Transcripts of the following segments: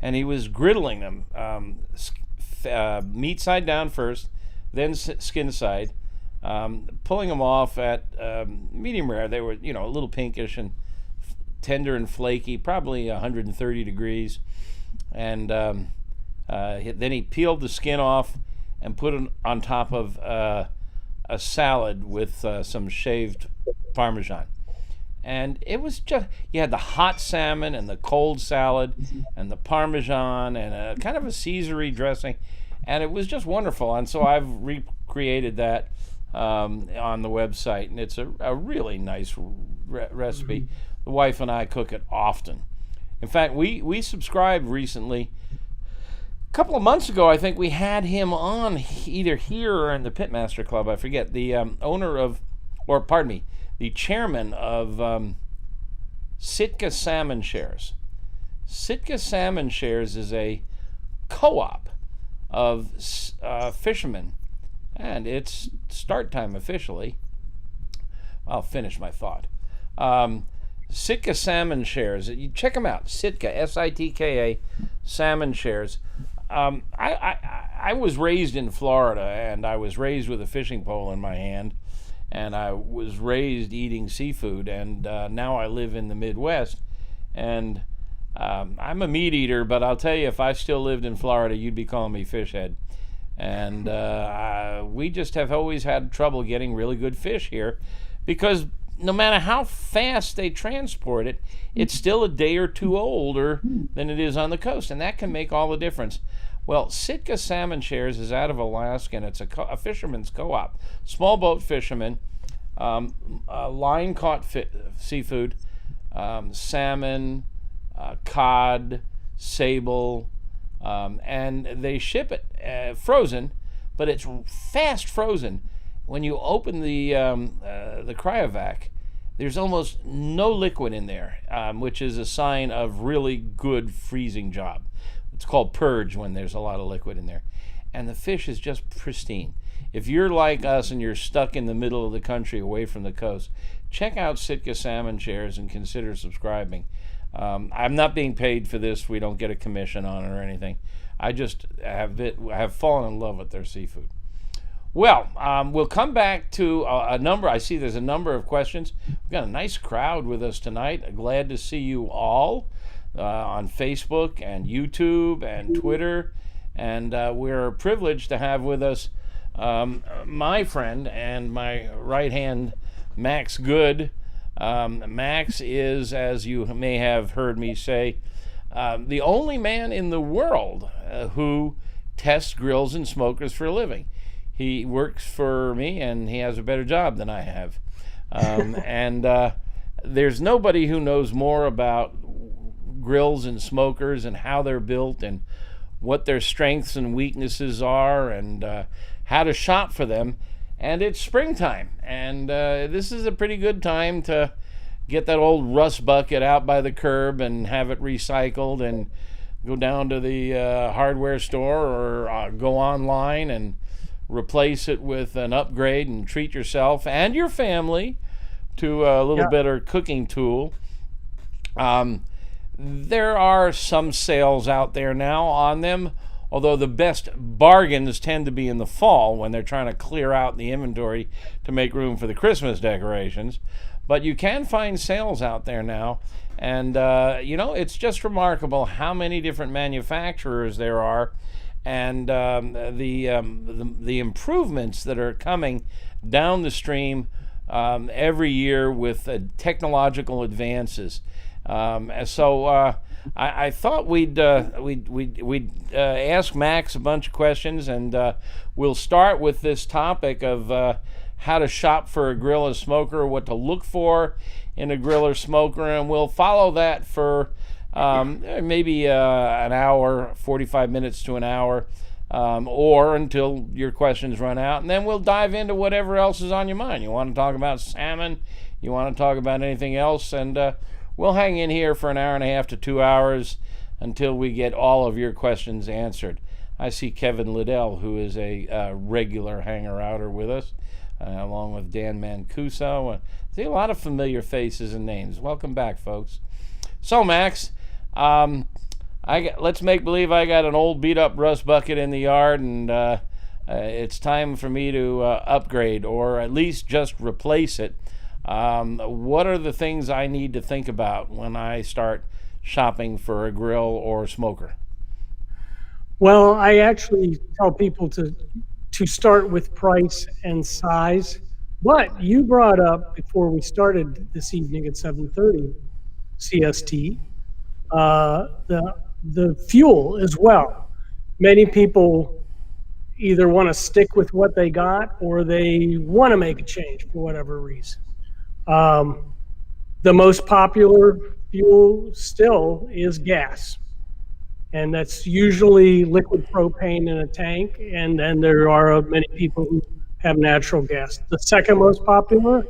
and he was griddling them, meat side down first, then skin side, pulling them off at medium rare. They were, a little pinkish and tender and flaky, probably 130 degrees. And then he peeled the skin off and put it on top of a salad with some shaved Parmesan. And it was just, you had the hot salmon and the cold salad and the Parmesan and a kind of a Caesar-y dressing. And it was just wonderful. And so I've recreated that on the website. And it's a really nice recipe. Mm-hmm. The wife and I cook it often. In fact, we subscribed recently. A couple of months ago, I think we had him on either here or in the Pitmaster Club. I forget. The the chairman of Sitka Salmon Shares. Sitka Salmon Shares is a co-op of fishermen, and it's start time officially. I'll finish my thought. Sitka Salmon Shares. You check them out. Sitka, S-I-T-K-A, Salmon Shares. I was raised in Florida, and I was raised with a fishing pole in my hand, and I was raised eating seafood, and now I live in the Midwest, and I'm a meat eater, but I'll tell you, if I still lived in Florida, you'd be calling me Fishhead. And we just have always had trouble getting really good fish here, because no matter how fast they transport it, it's still a day or two older than it is on the coast, and that can make all the difference. Well, Sitka Salmon Shares is out of Alaska, and it's a fisherman's co-op. Small boat fishermen, line-caught seafood, salmon, cod, sable, and they ship it frozen, but it's fast frozen. When you open the cryovac, there's almost no liquid in there, which is a sign of really good freezing job. It's called purge when there's a lot of liquid in there. And the fish is just pristine. If you're like us and you're stuck in the middle of the country away from the coast, check out Sitka Salmon Shares and consider subscribing. I'm not being paid for this. We don't get a commission on it or anything. I just have fallen in love with their seafood. Well, we'll come back to a number. I see there's a number of questions. We've got a nice crowd with us tonight. Glad to see you all on Facebook and YouTube and Twitter. And we're privileged to have with us my friend and my right hand, Max Good. Max is, as you may have heard me say, the only man in the world who tests grills and smokers for a living. He works for me, and he has a better job than I have. And there's nobody who knows more about grills and smokers and how they're built and what their strengths and weaknesses are and how to shop for them. And it's springtime, and this is a pretty good time to get that old rust bucket out by the curb and have it recycled and go down to the hardware store or go online and replace it with an upgrade and treat yourself and your family to a little better cooking tool. There are some sales out there now on them, although the best bargains tend to be in the fall when they're trying to clear out the inventory to make room for the Christmas decorations. But you can find sales out there now, and it's just remarkable how many different manufacturers there are, and the improvements that are coming down the stream every year with technological advances. So I thought we'd ask Max a bunch of questions, and we'll start with this topic of how to shop for a grill or smoker, what to look for in a grill or smoker, and we'll follow that for maybe an hour, 45 minutes to an hour, or until your questions run out, and then we'll dive into whatever else is on your mind. You want to talk about salmon, you want to talk about anything else, and we'll hang in here for an hour and a half to 2 hours until we get all of your questions answered. I see Kevin Liddell, who is a regular hanger-outer with us, along with Dan Mancuso. See a lot of familiar faces and names. Welcome back, folks. So, Max, let's make believe I got an old beat up rust bucket in the yard, and it's time for me to upgrade or at least just replace it. What are the things I need to think about when I start shopping for a grill or smoker? Well, I actually tell people to start with price and size. But you brought up before we started this evening at 7:30 CST, the fuel as well. Many people either want to stick with what they got or they want to make a change for whatever reason. The most popular fuel still is gas, and that's usually liquid propane in a tank, and then there are many people who have natural gas. The second most popular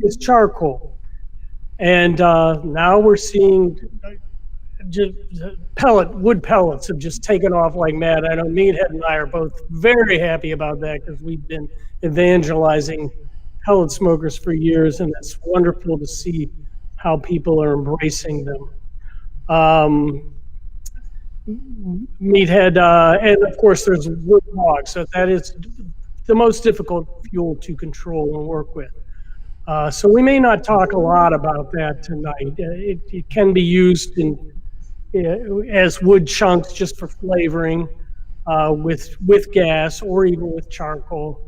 is charcoal, and now we're seeing just wood pellets have just taken off like mad. I know Meathead and I are both very happy about that because we've been evangelizing pellet smokers for years, and it's wonderful to see how people are embracing them. Meathead, and of course there's wood logs, so that is the most difficult fuel to control and work with. So we may not talk a lot about that tonight. It can be used as wood chunks just for flavoring with gas or even with charcoal.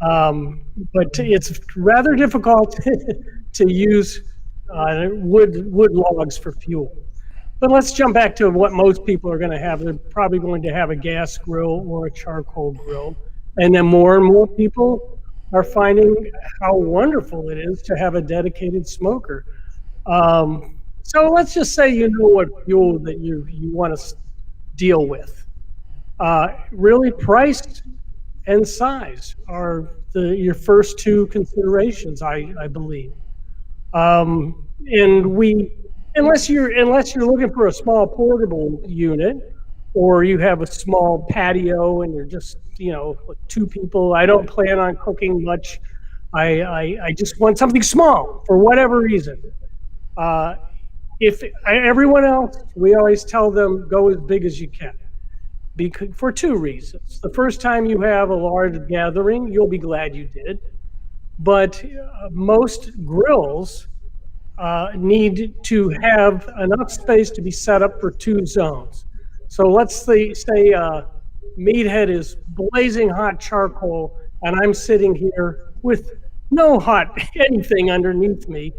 But it's rather difficult to use wood logs for fuel. But let's jump back to what most people are going to have. They're probably going to have a gas grill or a charcoal grill. And then more and more people are finding how wonderful it is to have a dedicated smoker. So let's just say you know what fuel that you want to deal with. Really, price and size are your first two considerations, I believe. And unless you're looking for a small portable unit, or you have a small patio and you're just like two people. I don't plan on cooking much. I just want something small for whatever reason. Everyone else, we always tell them go as big as you can, for two reasons. The first time you have a large gathering, you'll be glad you did. But most grills need to have enough space to be set up for two zones. So let's say Meathead is blazing hot charcoal, and I'm sitting here with no hot anything underneath me,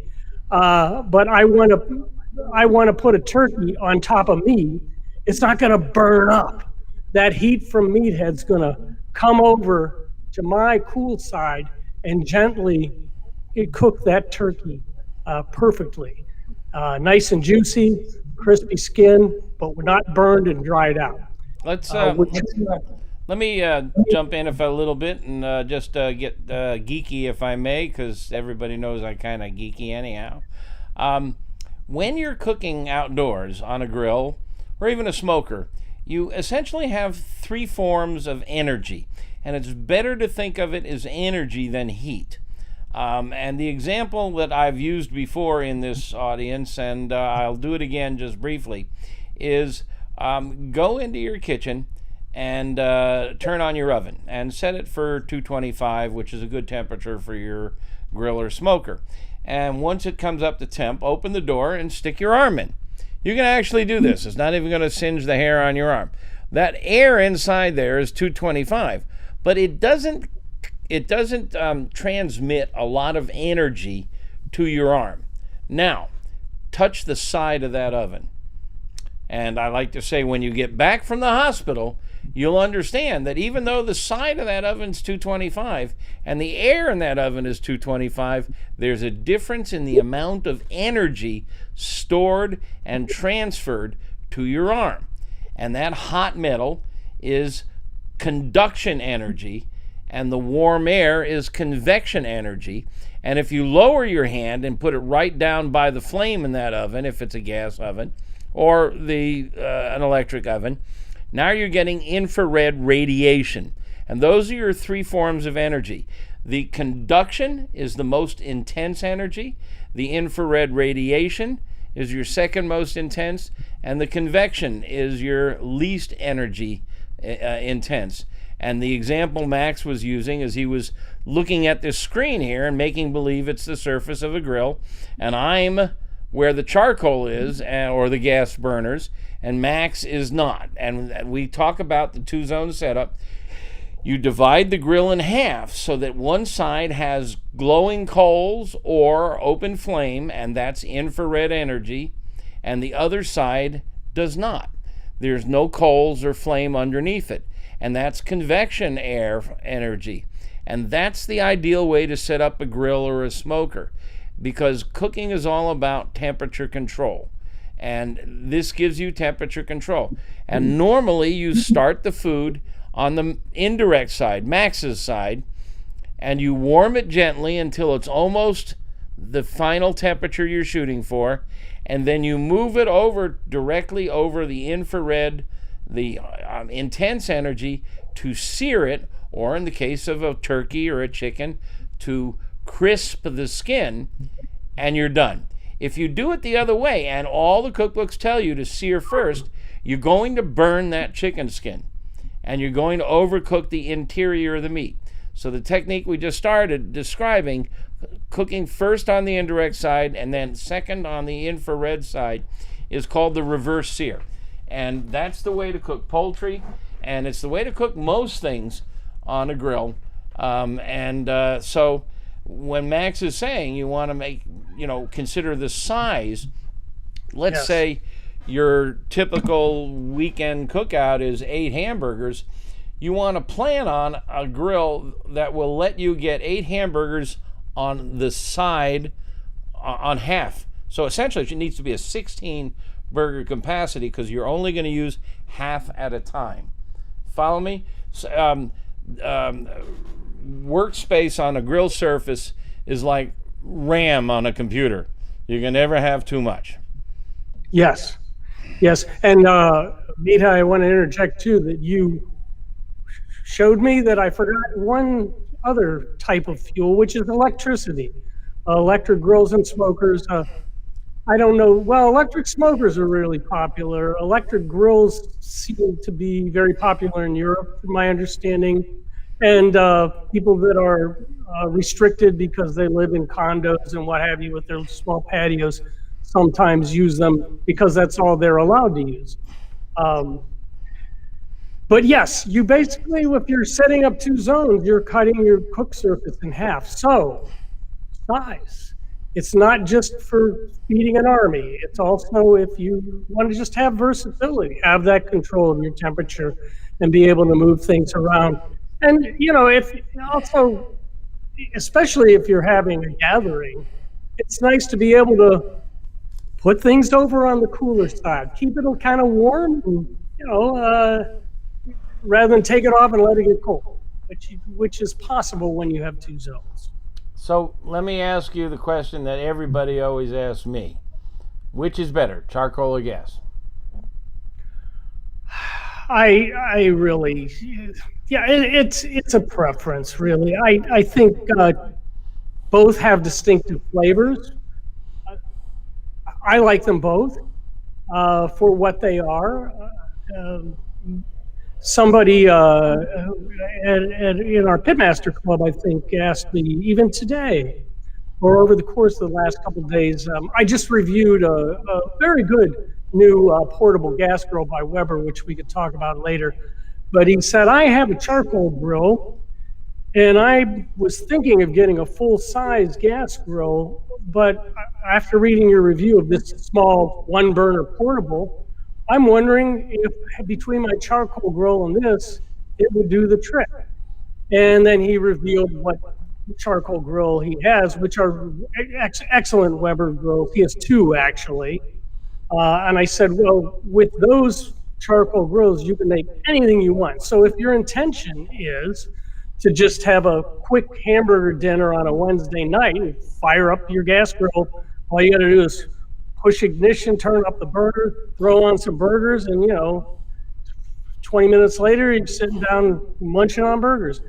but I want to put a turkey on top of me. It's not going to burn up. That heat from Meathead's going to come over to my cool side and gently cook that turkey perfectly. Nice and juicy, crispy skin, but we're not burned and dried out. Let me jump in a little bit and just get geeky, if I may, because everybody knows I'm kind of geeky anyhow. When you're cooking outdoors on a grill or even a smoker, you essentially have three forms of energy, and it's better to think of it as energy than heat. And the example that I've used before in this audience, and I'll do it again just briefly, is go into your kitchen and turn on your oven and set it for 225, which is a good temperature for your grill or smoker. And once it comes up to temp, open the door and stick your arm in. You can actually do this. It's not even going to singe the hair on your arm. That air inside there is 225, but it doesn't transmit a lot of energy to your arm. Now, touch the side of that oven. And I like to say, when you get back from the hospital, you'll understand that even though the side of that oven's 225 and the air in that oven is 225, there's a difference in the amount of energy stored and transferred to your arm. And that hot metal is conduction energy, and the warm air is convection energy. And if you lower your hand and put it right down by the flame in that oven, if it's a gas oven or an electric oven, now you're getting infrared radiation. And those are your three forms of energy. The conduction is the most intense energy. The infrared radiation is your second most intense, and the convection is your least energy intense. And the example Max was using is he was looking at this screen here and making believe it's the surface of a grill, and I'm where the charcoal is, or the gas burners, and Max is not. And we talk about the two-zone setup. You divide the grill in half so that one side has glowing coals or open flame, and that's infrared energy, and the other side does not. There's no coals or flame underneath it, and that's convection air energy. And that's the ideal way to set up a grill or a smoker, because cooking is all about temperature control. And this gives you temperature control. And normally you start the food on the indirect side, Max's side, and you warm it gently until it's almost the final temperature you're shooting for, and then you move it over directly over the infrared, the intense energy, to sear it, or in the case of a turkey or a chicken, to crisp the skin, and you're done. If you do it the other way, and all the cookbooks tell you to sear first, you're going to burn that chicken skin, and you're going to overcook the interior of the meat. So the technique we just started describing, cooking first on the indirect side and then second on the infrared side, is called the reverse sear. And that's the way to cook poultry, and it's the way to cook most things on a grill. So when Max is saying you want to consider the size, let's say your typical weekend cookout is 8 hamburgers, you want to plan on a grill that will let you get 8 hamburgers on the side on half. So essentially it needs to be a 16 burger capacity, because you're only going to use half at a time. Follow me? Workspace on a grill surface is like RAM on a computer. You can never have too much. Yes. And Meathead, I want to interject too that you showed me that I forgot one other type of fuel, which is electricity. Electric grills and smokers. I don't know. Well, electric smokers are really popular. Electric grills seem to be very popular in Europe, from my understanding. And people that are restricted because they live in condos and what have you with their small patios sometimes use them because that's all they're allowed to use. But yes, you basically, if you're setting up 2 zones, you're cutting your cook surface in half. So, size. It's not just for feeding an army. It's also if you want to just have versatility, have that control of your temperature and be able to move things around. And, if also, especially if you're having a gathering, it's nice to be able to put things over on the cooler side, keep it kind of warm, and, rather than take it off and let it get cold, which is possible when you have 2 zones. So let me ask you the question that everybody always asks me. Which is better, charcoal or gas? I really, it's a preference, really. I think both have distinctive flavors. I like them both for what they are. Somebody in our Pitmaster Club, I think, asked me even today, or over the course of the last couple of days. I just reviewed a very good new portable gas grill by Weber, which we could talk about later. But he said, I have a charcoal grill, and I was thinking of getting a full-size gas grill, but after reading your review of this small 1-burner portable, I'm wondering if between my charcoal grill and this, it would do the trick. And then he revealed what charcoal grill he has, which are excellent Weber grills. He has 2, actually. And I said, well, with those charcoal grills, you can make anything you want. So if your intention is to just have a quick hamburger dinner on a Wednesday night and fire up your gas grill, all you got to do is push ignition, turn up the burner, throw on some burgers, and 20 minutes later, you're sitting down munching on burgers.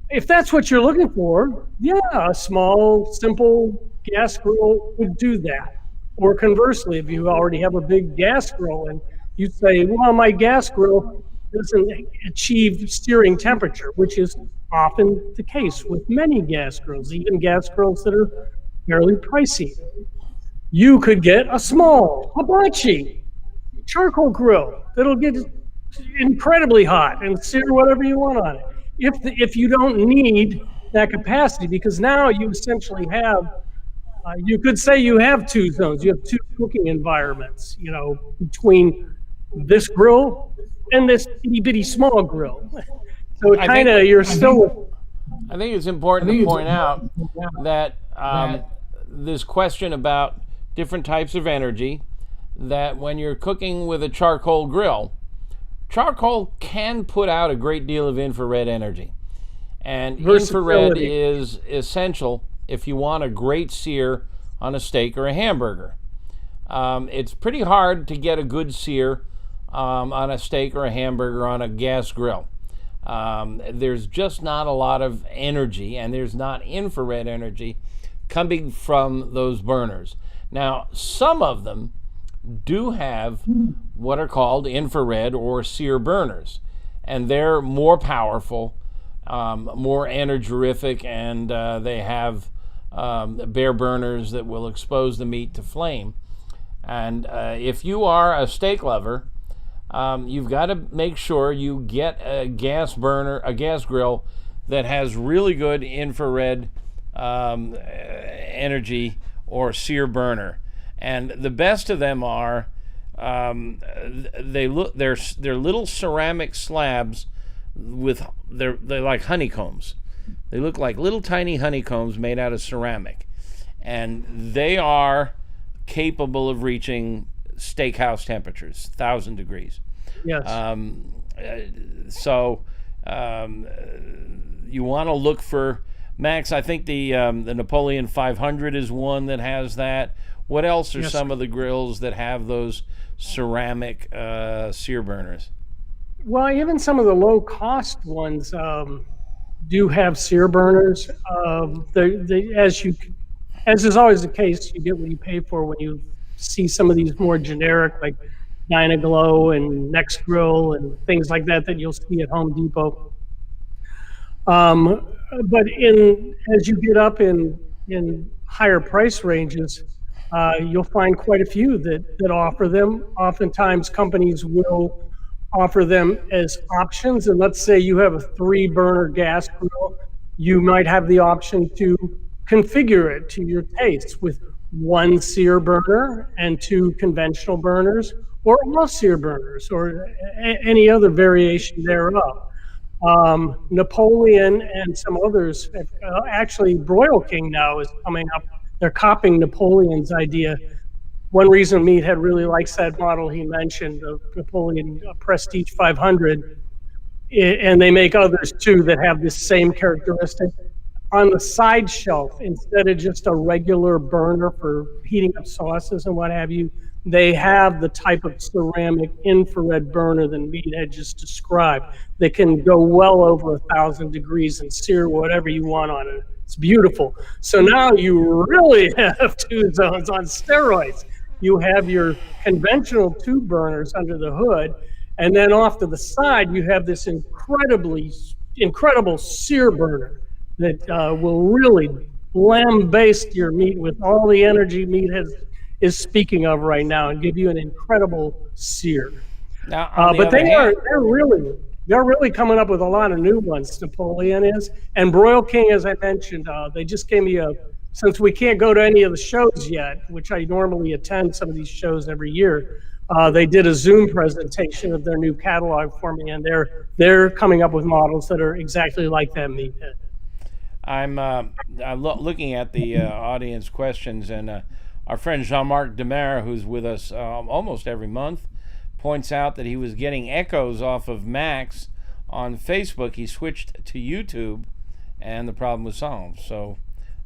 If that's what you're looking for, yeah, a small, simple gas grill would do that. Or conversely, if you already have a big gas grill and you say, well, my gas grill doesn't achieve searing temperature, which is often the case with many gas grills, even gas grills that are fairly pricey. You could get a small hibachi charcoal grill that'll get incredibly hot and sear whatever you want on it. If you don't need that capacity, because now you essentially have, you could say you have two zones. You have two cooking environments, between this grill and this itty bitty small grill. So it kind of, you're still. I think it's important to point out that this question about different types of energy, that when you're cooking with a charcoal grill, charcoal can put out a great deal of infrared energy. And infrared is essential if you want a great sear on a steak or a hamburger. It's pretty hard to get a good sear on a steak or a hamburger on a gas grill. There's just not a lot of energy, and there's not infrared energy coming from those burners. Now, some of them do have what are called infrared or sear burners, and they're more powerful, more energirific, and they have bare burners that will expose the meat to flame. And if you are a steak lover, you've got to make sure you get a gas grill that has really good infrared energy or sear burner. And the best of them are they're little ceramic slabs with they're like honeycombs. They look like little tiny honeycombs made out of ceramic, and they are capable of reaching steakhouse temperatures, 1,000 degrees. Yes. So you want to look for, Max, I think the Napoleon 500 is one that has that. What else are some of the grills that have those ceramic sear burners? Well, even some of the low-cost ones do have sear burners. As is always the case, you get what you pay for when you see some of these more generic, like Dynaglow and Next Grill and things like that you'll see at Home Depot. But as you get up in higher price ranges, you'll find quite a few that offer them. Oftentimes, companies will offer them as options. And let's say you have a 3-burner gas grill, you might have the option to configure it to your taste with 1 sear burner and 2 conventional burners, or all sear burners, or any other variation thereof. Napoleon and some others, actually Broil King now is coming up. They're copying Napoleon's idea. One reason Meathead really likes that model he mentioned, the Napoleon Prestige 500, and they make others too that have this same characteristic. On the side shelf, instead of just a regular burner for heating up sauces and what have you, they have the type of ceramic infrared burner that Meathead just described that can go well over 1,000 degrees and sear whatever you want on it. It's beautiful. So now you really have 2 zones on steroids. You have your conventional 2 burners under the hood, and then off to the side, you have this incredible sear burner that will really lambaste your meat with all the energy meat is speaking of right now and give you an incredible sear. Now, but they're really coming up with a lot of new ones. Napoleon is, and Broil King, as I mentioned, they just gave me since we can't go to any of the shows yet, which I normally attend some of these shows every year, they did a Zoom presentation of their new catalog for me, and they're coming up with models that are exactly like that Meathead. I'm looking at the audience questions, and our friend Jean-Marc Demare, who's with us almost every month, points out that he was getting echoes off of Max on Facebook. He switched to YouTube, and the problem was solved. So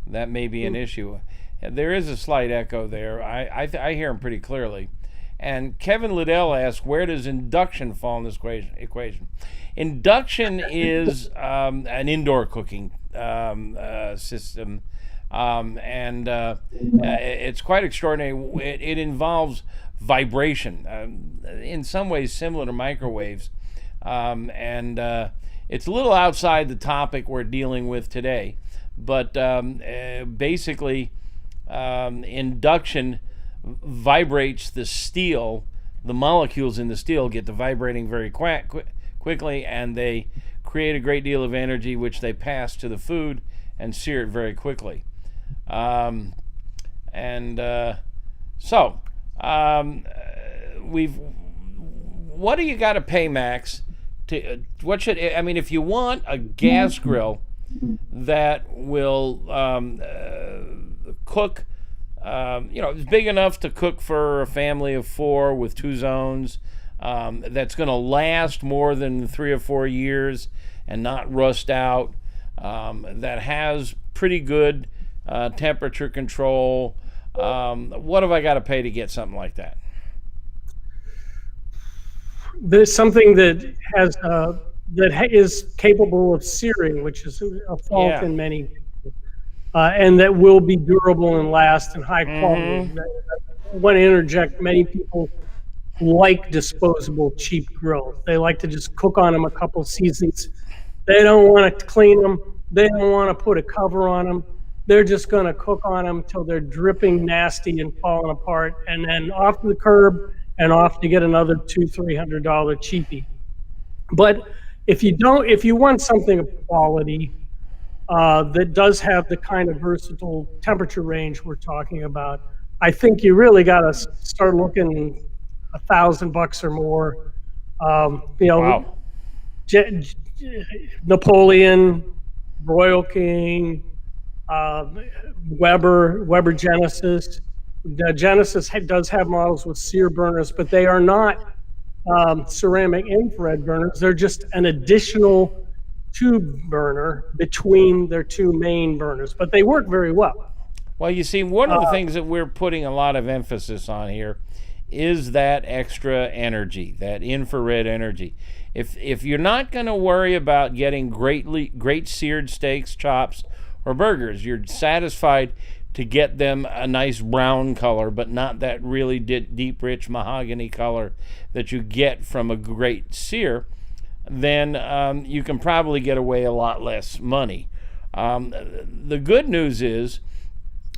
that may be an issue. There is a slight echo there. I hear him pretty clearly. And Kevin Liddell asks, where does induction fall in this equation? Induction is an indoor cooking system. It's quite extraordinary. It involves vibration, in some ways similar to microwaves, it's a little outside the topic we're dealing with today, but basically induction vibrates the steel. The molecules in the steel get to vibrating very quickly, and they create a great deal of energy, which they pass to the food and sear it very quickly. What do you got to pay, Max? If you want a gas grill that will cook, it's big enough to cook for a family of 4 with 2 zones, that's going to last more than 3 or 4 years and not rust out, that has pretty good temperature control. What have I got to pay to get something like that? There's something that has is capable of searing, which is a fault in many people, and that will be durable and last and high quality. I want to interject. Many people like disposable cheap grills. They like to just cook on them a couple seasons. They don't want to clean them. They don't want to put a cover on them. They're just going to cook on them till they're dripping nasty and falling apart, and then off to the curb and off to get another $200-300 cheapie. But if you want something of quality that does have the kind of versatile temperature range we're talking about, I think you really got to start looking $1,000 or more. Wow. Napoleon, Royal King, Weber Genesis. The Genesis does have models with sear burners, but they are not ceramic infrared burners. They're just an additional tube burner between their 2 main burners, but they work very well. Well, you see, one of the things that we're putting a lot of emphasis on here is that extra energy, that infrared energy. If you're not going to worry about getting great seared steaks, chops, or burgers, you're satisfied to get them a nice brown color, but not that really deep, rich mahogany color that you get from a great sear, then you can probably get away a lot less money. The good news is,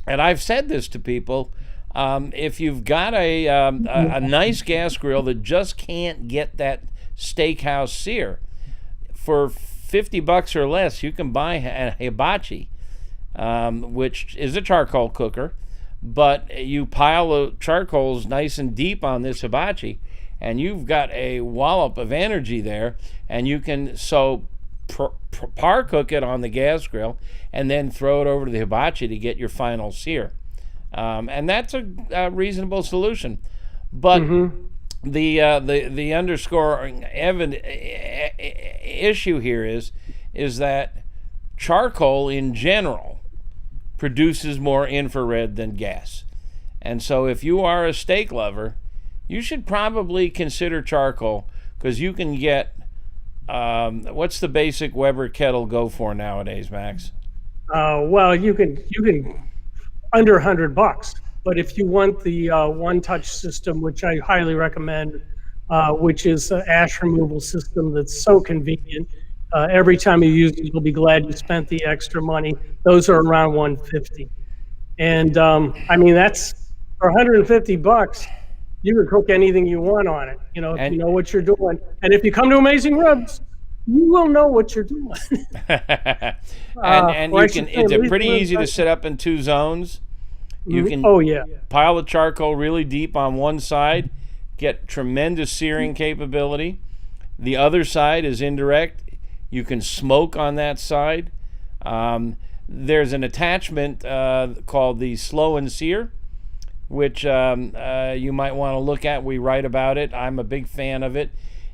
and I've said this to people, if you've got a nice gas grill that just can't get that steakhouse sear, for $50 or less, you can buy a hibachi, which is a charcoal cooker, but you pile the charcoals nice and deep on this hibachi, and you've got a wallop of energy there, and you can par cook it on the gas grill and then throw it over to the hibachi to get your final sear. And that's a reasonable solution. But the underscoring issue here is that charcoal in general produces more infrared than gas. And so if you are a steak lover, you should probably consider charcoal, because you can get what's the basic Weber kettle go for nowadays, Max? Well, you can under $100. But if you want the one-touch system, which I highly recommend, which is an ash removal system that's so convenient. Every time you use it, you'll be glad you spent the extra money. Those are around $150. And that's for $150. You can cook anything you want on it, if you know what you're doing. And if you come to Amazing Ribs, you will know what you're doing. and you can. It's pretty easy to set up in 2 zones. You can pile the charcoal really deep on one side, get tremendous searing capability. The other side is indirect. You can smoke on that side. There's an attachment called the Slow and Sear, which you might want to look at. We write about it. I'm a big fan of it.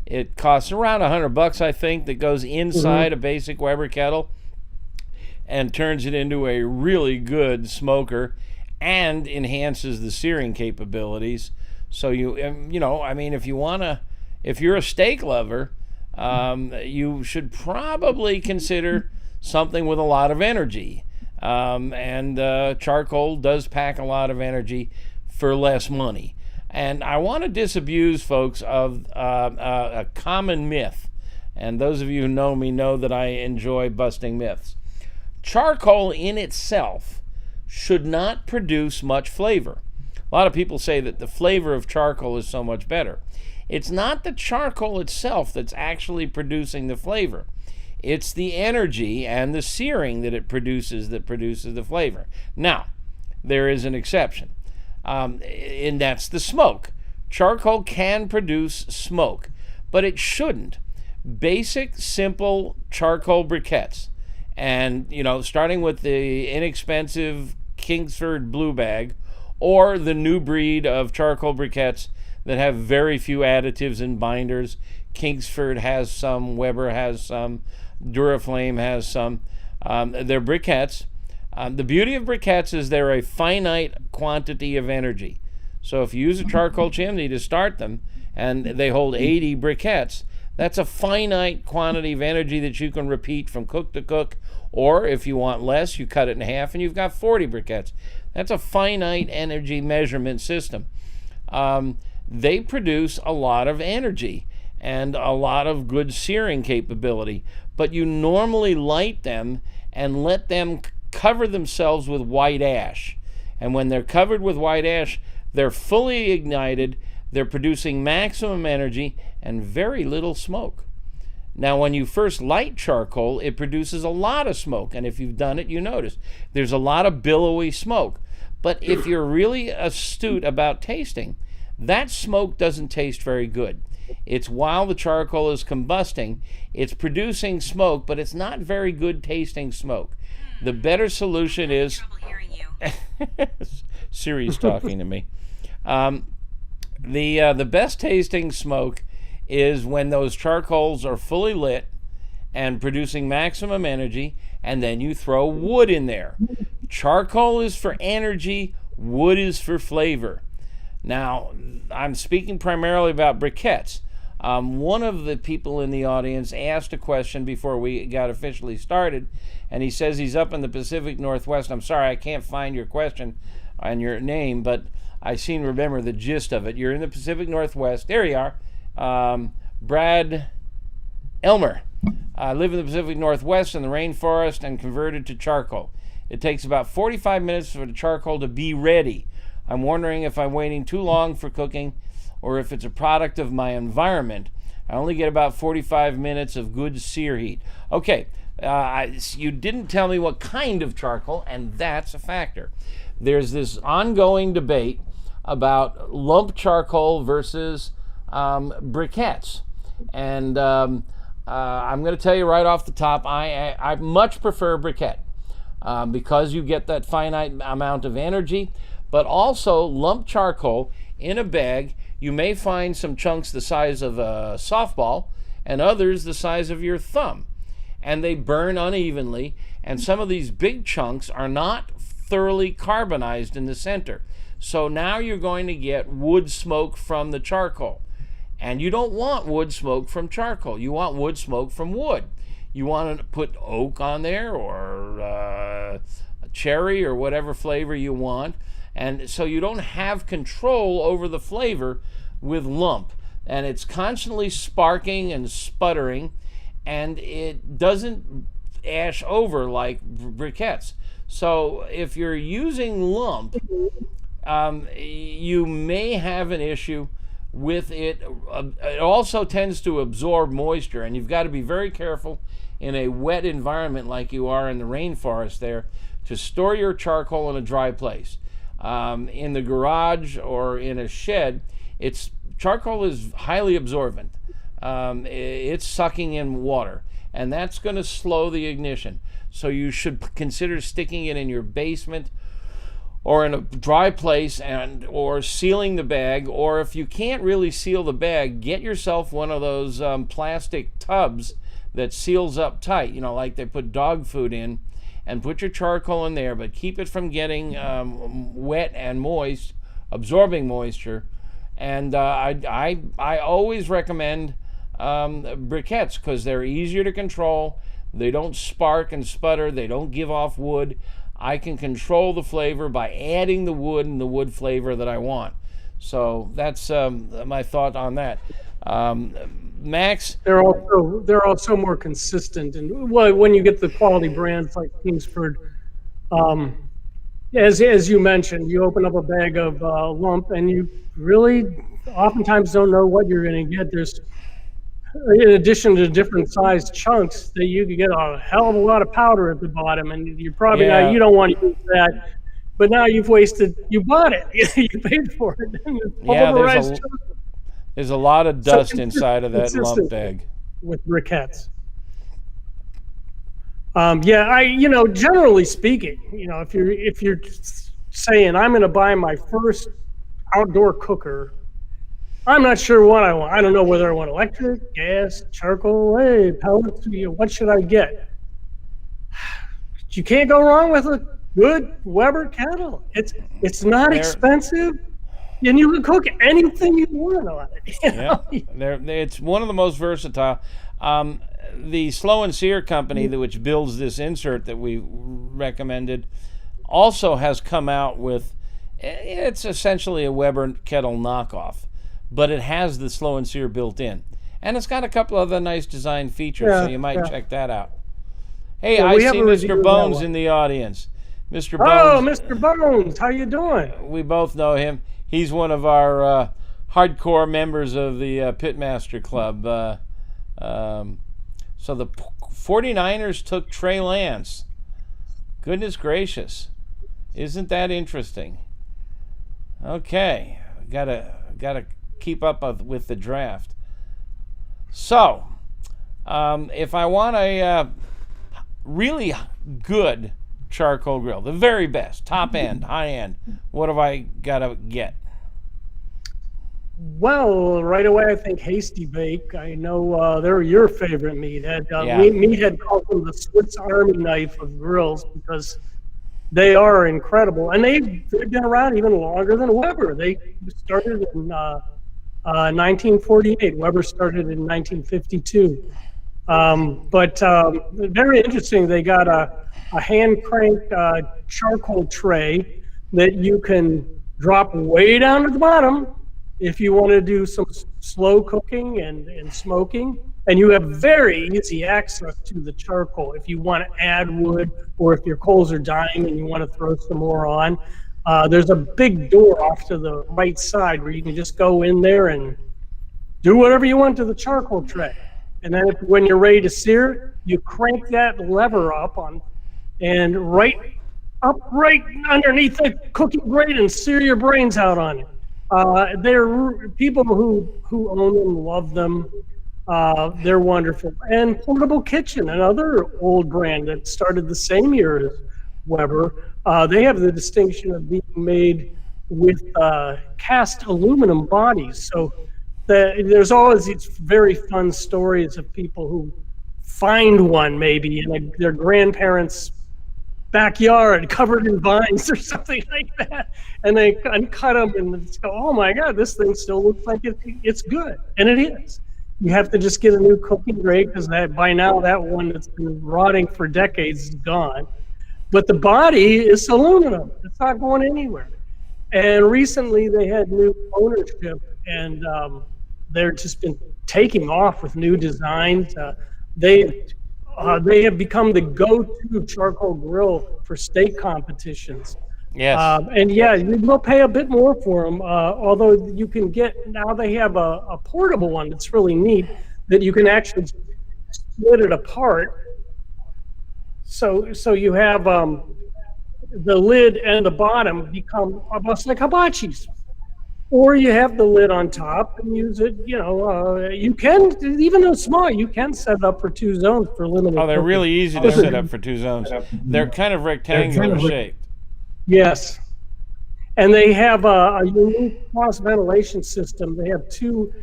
It costs around $100, I think, that goes inside a basic Weber kettle and turns it into a really good smoker and enhances the searing capabilities. So if you're a steak lover, you should probably consider something with a lot of energy. and charcoal does pack a lot of energy for less money. And I want to disabuse folks of a common myth. And those of you who know me know that I enjoy busting myths. Charcoal in itself should not produce much flavor. A lot of people say that the flavor of charcoal is so much better. It's not the charcoal itself that's actually producing the flavor. It's the energy and the searing that it produces that produces the flavor. Now, there is an exception, and that's the smoke. Charcoal can produce smoke, but it shouldn't. Basic, simple charcoal briquettes, and starting with the inexpensive Kingsford Blue Bag, or the new breed of charcoal briquettes that have very few additives and binders. Kingsford has some, Weber has some, Duraflame has some. They're briquettes. The beauty of briquettes is they're a finite quantity of energy. So if you use a charcoal chimney to start them, and they hold 80 briquettes, that's a finite quantity of energy that you can repeat from cook to cook. Or if you want less, you cut it in half and you've got 40 briquettes. That's a finite energy measurement system. They produce a lot of energy and a lot of good searing capability, but you normally light them and let them cover themselves with white ash. And when they're covered with white ash, they're fully ignited, they're producing maximum energy and very little smoke. Now, when you first light charcoal, it produces a lot of smoke, and if you've done it, you notice there's a lot of billowy smoke. But if you're really astute about tasting, that smoke doesn't taste very good. It's while the charcoal is combusting, it's producing smoke, but it's not very good tasting smoke. The better solution is... trouble hearing you. Siri's talking to me. The best tasting smoke is when those charcoals are fully lit and producing maximum energy, and then you throw wood in there. Charcoal is for energy, wood is for flavor. Now, I'm speaking primarily about briquettes. One of the people in the audience asked a question before we got officially started, and he says he's up in the Pacific Northwest. I'm sorry, I can't find your question and your name, but I seem to remember the gist of it. You're in the Pacific Northwest. There you are. Brad Elmer. I live in the Pacific Northwest in the rainforest and converted to charcoal. It takes about 45 minutes for the charcoal to be ready. I'm wondering if I'm waiting too long for cooking or if it's a product of my environment. I only get about 45 minutes of good sear heat. Okay, you didn't tell me what kind of charcoal, and that's a factor. There's this ongoing debate about lump charcoal versus briquettes. And I'm going to tell you right off the top, I much prefer briquette because you get that finite amount of energy, but also lump charcoal in a bag, you may find some chunks the size of a softball and others the size of your thumb. And they burn unevenly, and some of these big chunks are not thoroughly carbonized in the center. So now you're going to get wood smoke from the charcoal. And you don't want wood smoke from charcoal. You want wood smoke from wood. You want to put oak on there or cherry or whatever flavor you want. And so you don't have control over the flavor with lump. And it's constantly sparking and sputtering, and it doesn't ash over like briquettes. So if you're using lump, you may have an issue with it. It also tends to absorb moisture, and you've got to be very careful in a wet environment like you are in the rainforest there to store your charcoal in a dry place. In the garage or in a shed, charcoal is highly absorbent. It's sucking in water, and that's going to slow the ignition. So you should consider sticking it in your basement or in a dry place, or sealing the bag. Or if you can't really seal the bag, get yourself one of those plastic tubs that seals up tight, like they put dog food in, and put your charcoal in there, but keep it from getting wet and moist, absorbing moisture. And I always recommend briquettes because they're easier to control. They don't spark and sputter. They don't give off wood. I can control the flavor by adding the wood and the wood flavor that I want. So that's my thought on that. Max? They're also more consistent, and when you get the quality brands like Kingsford, as you mentioned, you open up a bag of lump, and you really oftentimes don't know what you're going to get. There's, in addition to different sized chunks, that you could get a hell of a lot of powder at the bottom, and you're probably not, you don't want to use that. But now you bought it, you paid for it. And it's pulverized chocolate. There's a lot of dust inside of that lump bag. With briquettes. Generally speaking, if you're saying I'm going to buy my first outdoor cooker, I'm not sure what I want. I don't know whether I want electric, gas, charcoal, pellets. What should I get? You can't go wrong with a good Weber kettle. It's not expensive. And you can cook anything you want on it. It's one of the most versatile. The Slow and Sear company, which builds this insert that we recommended, also has come out with, it's essentially a Weber kettle knockoff, but it has the Slow and Sear built in. And it's got a couple other nice design features, so you might check that out. Hey, I see Mr. Bones in the audience. Mr. Bones. Oh, Mr. Bones, how you doing? We both know him. He's one of our hardcore members of the Pitmaster Club. So the 49ers took Trey Lance. Goodness gracious. Isn't that interesting? Okay. Gotta keep up with the draft. So, if I want a really good charcoal grill, the very best, top end, high end, what have I got to get? Well, right away, I think Hasty Bake. I know they're your favorite meathead. Meathead calls them the Swiss Army knife of grills because they are incredible. And they've been around even longer than Weber. They started in 1948. Weber started in 1952. But very interesting. They got a hand-cranked charcoal tray that you can drop way down to the bottom if you want to do some slow cooking and smoking. And you have very easy access to the charcoal if you want to add wood, or if your coals are dying and you want to throw some more on. There's a big door off to the right side where you can just go in there and do whatever you want to the charcoal tray. And then when you're ready to sear, you crank that lever up and right underneath the cooking grate and sear your brains out on it. They're people who own them, love them. They're wonderful. And Portable Kitchen, another old brand that started the same year as Weber, they have the distinction of being made with cast aluminum bodies. So there's always these very fun stories of people who find one maybe in their grandparents' backyard covered in vines or something like that, and they uncut them and go, oh my God, this thing still looks like it's good. And it is. You have to just get a new cooking grate because by now that one that's been rotting for decades is gone. But the body is aluminum. It's not going anywhere. And recently they had new ownership, and they're just been taking off with new designs. They have become the go-to charcoal grill for steak competitions. Yes. And you will pay a bit more for them, although you can get, now they have a portable one that's really neat that you can actually split it apart. So you have the lid and the bottom become almost like hibachis. Or you have the lid on top and use it, you can, even though small, you can set it up for 2 zones for limited. Oh, they're really easy to set up for 2 zones. They're kind of rectangular shaped. Yes. And they have a unique cross ventilation system. They have 2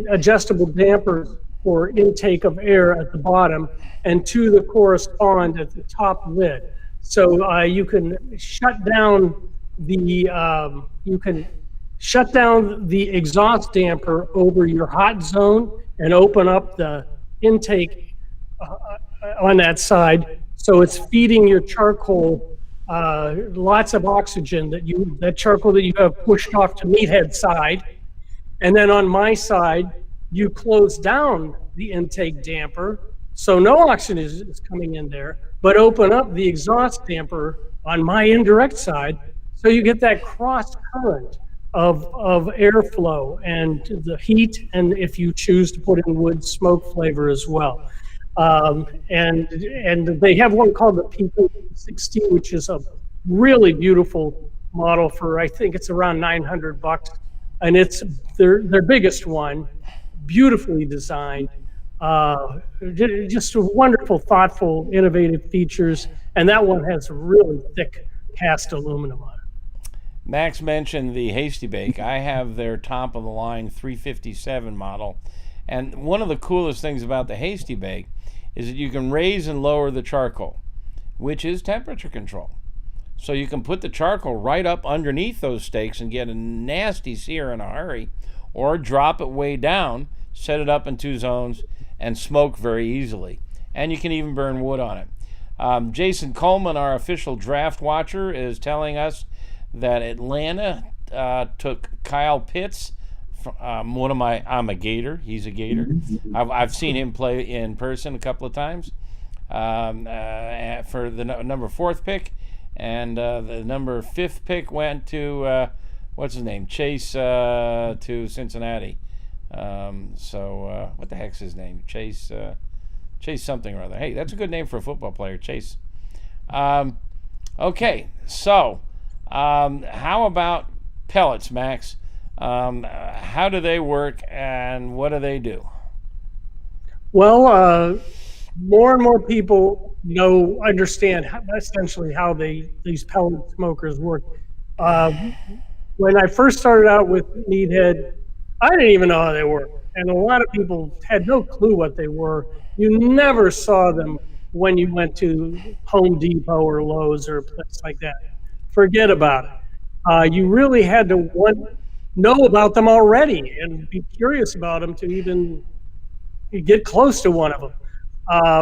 adjustable dampers for intake of air at the bottom, and 2 that correspond at the top lid. So you can shut down the exhaust damper over your hot zone and open up the intake on that side, so it's feeding your charcoal lots of oxygen that charcoal that you have pushed off to Meathead side. And then on my side, you close down the intake damper, so no oxygen is coming in there, but open up the exhaust damper on my indirect side, so you get that cross current of airflow and the heat, and if you choose to put in wood, smoke flavor as well. And they have one called the P60, which is a really beautiful model for, I think it's around $900, and it's their biggest one, beautifully designed, just a wonderful, thoughtful, innovative features, and that one has really thick cast aluminum on it. Max mentioned the Hasty Bake. I have their top of the line 357 model, and one of the coolest things about the Hasty Bake is that you can raise and lower the charcoal, which is temperature control. So you can put the charcoal right up underneath those steaks and get a nasty sear in a hurry, or drop it way down, set it up in 2 zones, and smoke very easily. And you can even burn wood on it. Jason Coleman, our official draft watcher, is telling us that Atlanta took Kyle Pitts. I'm a Gator. He's a Gator. I've seen him play in person a couple of times for the number 4th pick, and the number 5th pick went to what's his name, Chase, to Cincinnati. What the heck's his name? Chase something or other. Hey, that's a good name for a football player, Chase. Okay, so how about pellets, Max? How do they work, and what do they do? Well, more and more people understand essentially how these pellet smokers work. When I first started out with Meathead, I didn't even know how they worked, and a lot of people had no clue what they were. You never saw them when you went to Home Depot or Lowe's or a place like that. Forget about it. You really had to know about them already and be curious about them to even get close to one of them.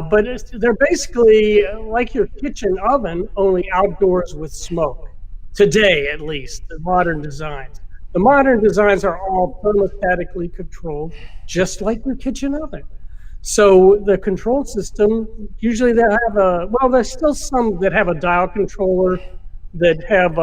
But they're basically like your kitchen oven, only outdoors with smoke. Today, at least, the modern designs. The modern designs are all thermostatically controlled, just like your kitchen oven. So the control system, usually they have there's still some that have a dial controller that have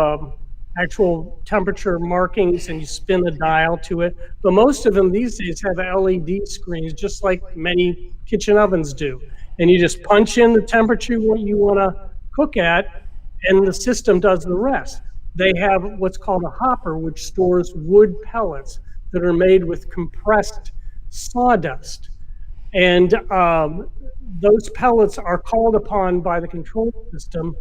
actual temperature markings, and you spin the dial to it. But most of them these days have LED screens, just like many kitchen ovens do. And you just punch in the temperature you want to cook at, and the system does the rest. They have what's called a hopper, which stores wood pellets that are made with compressed sawdust. And those pellets are called upon by the control system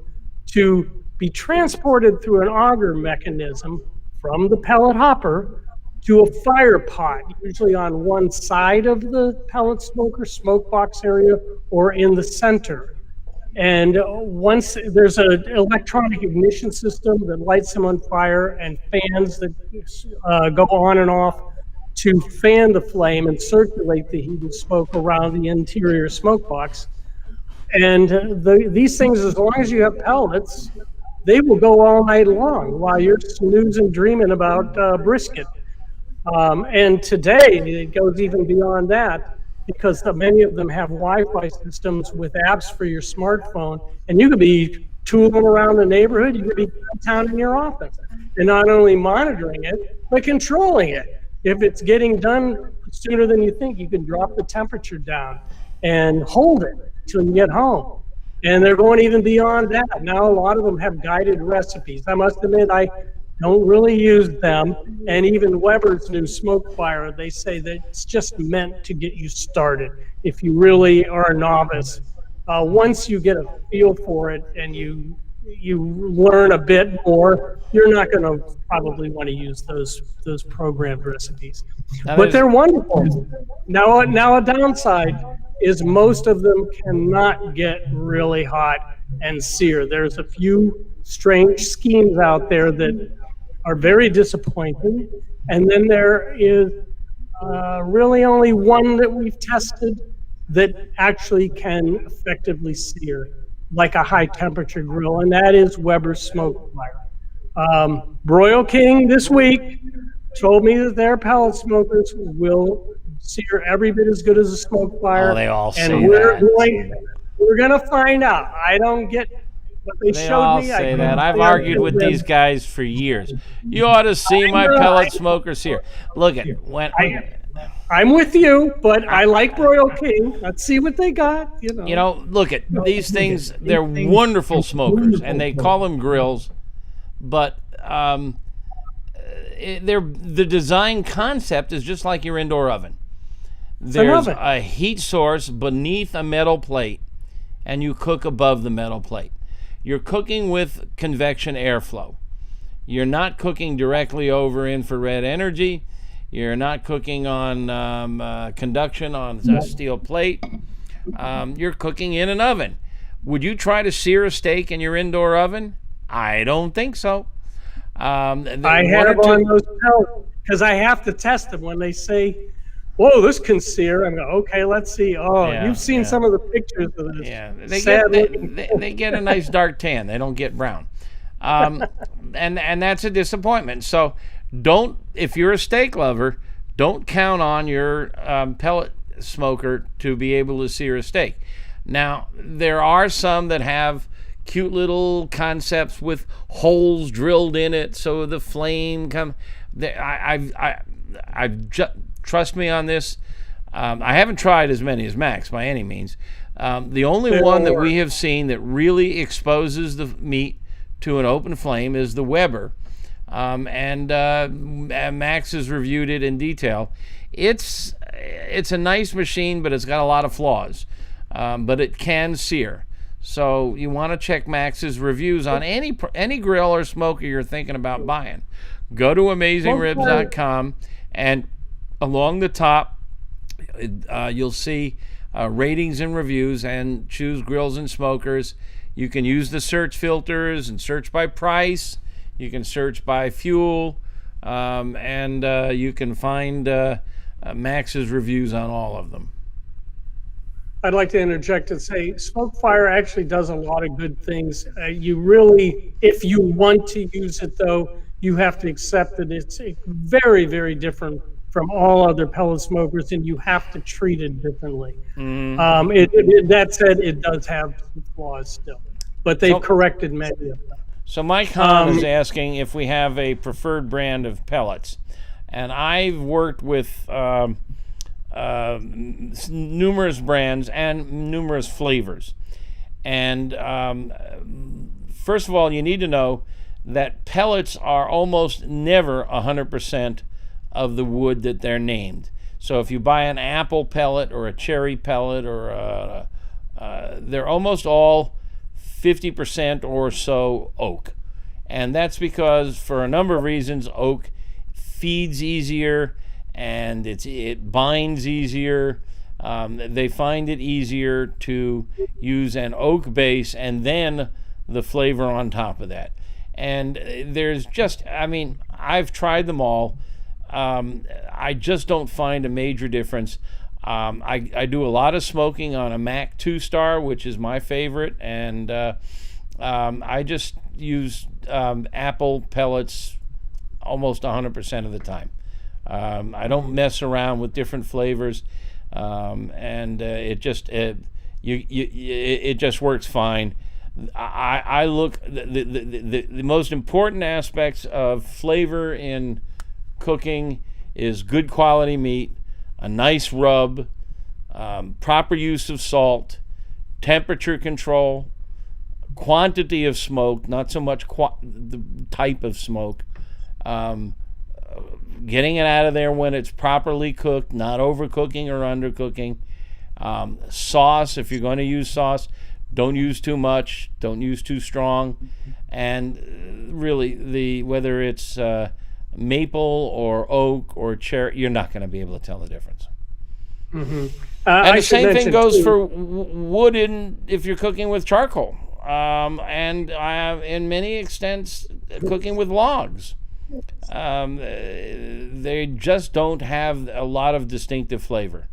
to be transported through an auger mechanism from the pellet hopper to a fire pot, usually on one side of the pellet smoker smoke box area or in the center. And once there's an electronic ignition system that lights them on fire, and fans that go on and off to fan the flame and circulate the heat and smoke around the interior smoke box. And these things, as long as you have pellets, they will go all night long while you're snoozing, dreaming about brisket. And today, it goes even beyond that, because many of them have Wi-Fi systems with apps for your smartphone, and you could be tooling around the neighborhood, you could be downtown in your office, and not only monitoring it, but controlling it. If it's getting done sooner than you think, you can drop the temperature down and hold it till you get home. And they're going even beyond that. Now a lot of them have guided recipes. I must admit, I don't really use them. And even Weber's new smoke fire, they say that it's just meant to get you started. If you really are a novice, once you get a feel for it and you learn a bit more, you're not going to probably want to use those programmed recipes. But they're wonderful. Now a downside is most of them cannot get really hot and sear. There's a few strange schemes out there that are very disappointing. And then there is really only one that we've tested that actually can effectively sear. like a high temperature grill, and that is Weber's Smoke Fire. Broil King this week told me that their pellet smokers will sear every bit as good as a smoke fire. Oh, they all say and we're that. we're going to find out. I don't get what they They showed all me. say that. I've argued with these guys for years. You ought to see my pellet smokers here. Look at when. I'm with you, but I like Broil King. Let's see what they got. You know, look at these things. They're wonderful smokers, and they call them grills, but the design concept is just like your indoor oven. There's a heat source beneath a metal plate, and you cook above the metal plate. You're cooking with convection airflow. You're not cooking directly over infrared energy. You're not cooking on conduction on a steel plate. You're cooking in an oven. Would you try to sear a steak in your indoor oven? I don't think so. I have on those pellets because I have to test them when they say, "Whoa, this can sear." I'm going, "Okay, let's see." Oh, you've seen some of the pictures of this. Yeah, they get a nice dark tan. They don't get brown, and that's a disappointment. So if you're a steak lover, don't count on your pellet smoker to be able to sear a steak. Now, there are some that have cute little concepts with holes drilled in it so the flame come. Trust me on this. I haven't tried as many as Max by any means. The only one that we have seen that really exposes the meat to an open flame is the Weber. And Max has reviewed it in detail. It's a nice machine, but it's got a lot of flaws. But it can sear. So you want to check Max's reviews on any grill or smoker you're thinking about buying. Go to AmazingRibs.com, and along the top, you'll see ratings and reviews, and choose grills and smokers. You can use the search filters and search by price. You can search by fuel, and you can find Max's reviews on all of them. I'd like to interject and say Smoke Fire actually does a lot of good things. You really, if you want to use it though, you have to accept that it's very, very different from all other pellet smokers, and you have to treat it differently. That said, it does have some flaws still, but they've corrected many of them. So Mike Hahn is asking if we have a preferred brand of pellets. And I've worked with numerous brands and numerous flavors. And first of all, you need to know that pellets are almost never 100% of the wood that they're named. So if you buy an apple pellet or a cherry pellet, or they're almost all 50% or so oak. And that's because, for a number of reasons, oak feeds easier and it binds easier. They find it easier to use an oak base and then the flavor on top of that. And there's just, I've tried them all. I just don't find a major difference. I do a lot of smoking on a Mac 2-star, which is my favorite, and I just use apple pellets almost 100% of the time. I don't mess around with different flavors, and it just works fine. I look the most important aspects of flavor in cooking is good quality meat, a nice rub, proper use of salt, temperature control, quantity of smoke, not so much the type of smoke, getting it out of there when it's properly cooked, not overcooking or undercooking. Sauce, if you're going to use sauce, don't use too much, don't use too strong, and really whether it's maple or oak or cherry, you're not going to be able to tell the difference. Mm-hmm. And the same thing goes for wood if you're cooking with charcoal, and in many extents cooking with logs. They just don't have a lot of distinctive flavor.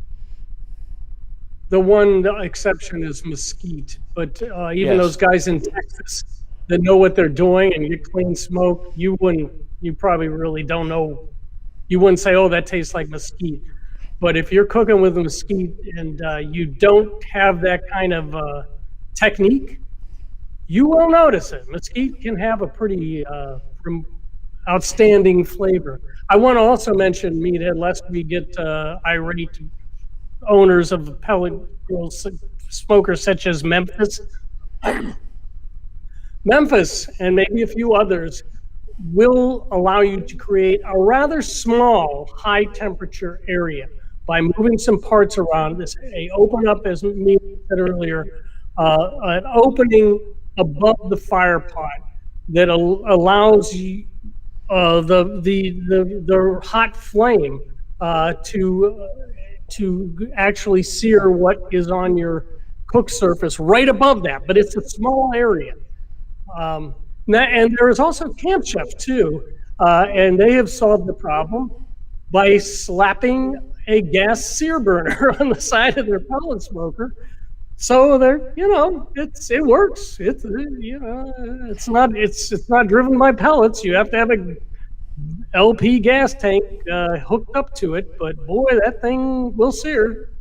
The one exception is mesquite, but even Yes. those guys in Texas that know what they're doing and get clean smoke, you probably really don't know. You wouldn't say, "Oh, that tastes like mesquite." But if you're cooking with mesquite and you don't have that kind of technique, you will notice it. Mesquite can have a pretty outstanding flavor. I want to also mention Meathead, lest we get irate owners of pellet grill smokers such as Memphis. Memphis and maybe a few others will allow you to create a rather small high temperature area by moving some parts around. This a open up, as me said earlier, an opening above the fire pot that allows you, the hot flame to actually sear what is on your cook surface right above that, but it's a small area. And there is also Camp Chef too, and they have solved the problem by slapping a gas sear burner on the side of their pellet smoker. So they're, it works. It's not driven by pellets. You have to have a LP gas tank hooked up to it, but boy, that thing will sear.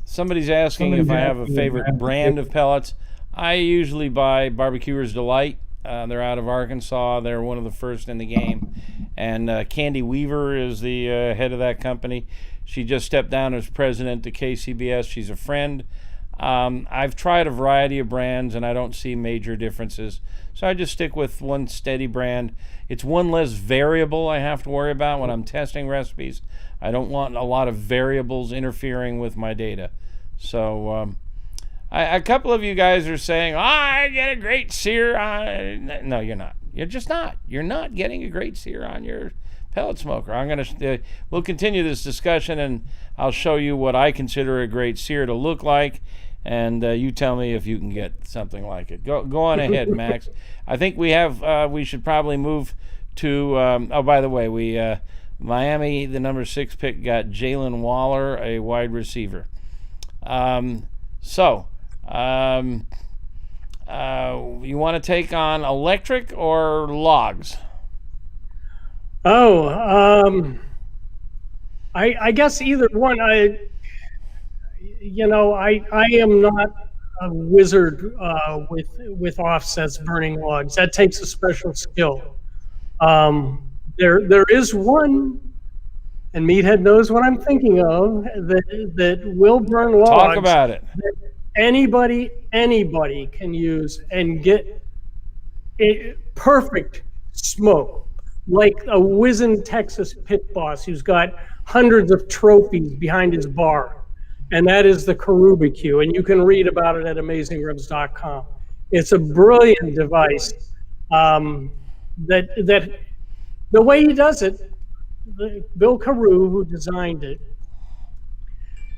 Somebody's asking if I have a favorite brand of pellets. I usually buy Barbecuer's Delight. They're out of Arkansas. They're one of the first in the game. And Candy Weaver is the head of that company. She just stepped down as president to KCBS. She's a friend. I've tried a variety of brands, and I don't see major differences. So I just stick with one steady brand. It's one less variable I have to worry about when I'm testing recipes. I don't want a lot of variables interfering with my data. So a couple of you guys are saying, I get a great sear on. No, you're not. You're just not. You're not getting a great sear on your pellet smoker. We'll continue this discussion, and I'll show you what I consider a great sear to look like, and you tell me if you can get something like it. Go on ahead, Max. I think we should probably move to. Oh, by the way, Miami, the number 6 pick, got Jalen Waller, a wide receiver. You want to take on electric or logs? I guess either one. I am not a wizard with offsets burning logs. That takes a special skill. There is one, and Meathead knows what I'm thinking of, that will burn logs. Talk about it. Anybody can use and get a perfect smoke, like a wizened Texas pit boss who's got hundreds of trophies behind his bar, and that is the Cookbook, and you can read about it at AmazingRibs.com. It's a brilliant device. That the way he does it, Bill Carew, who designed it,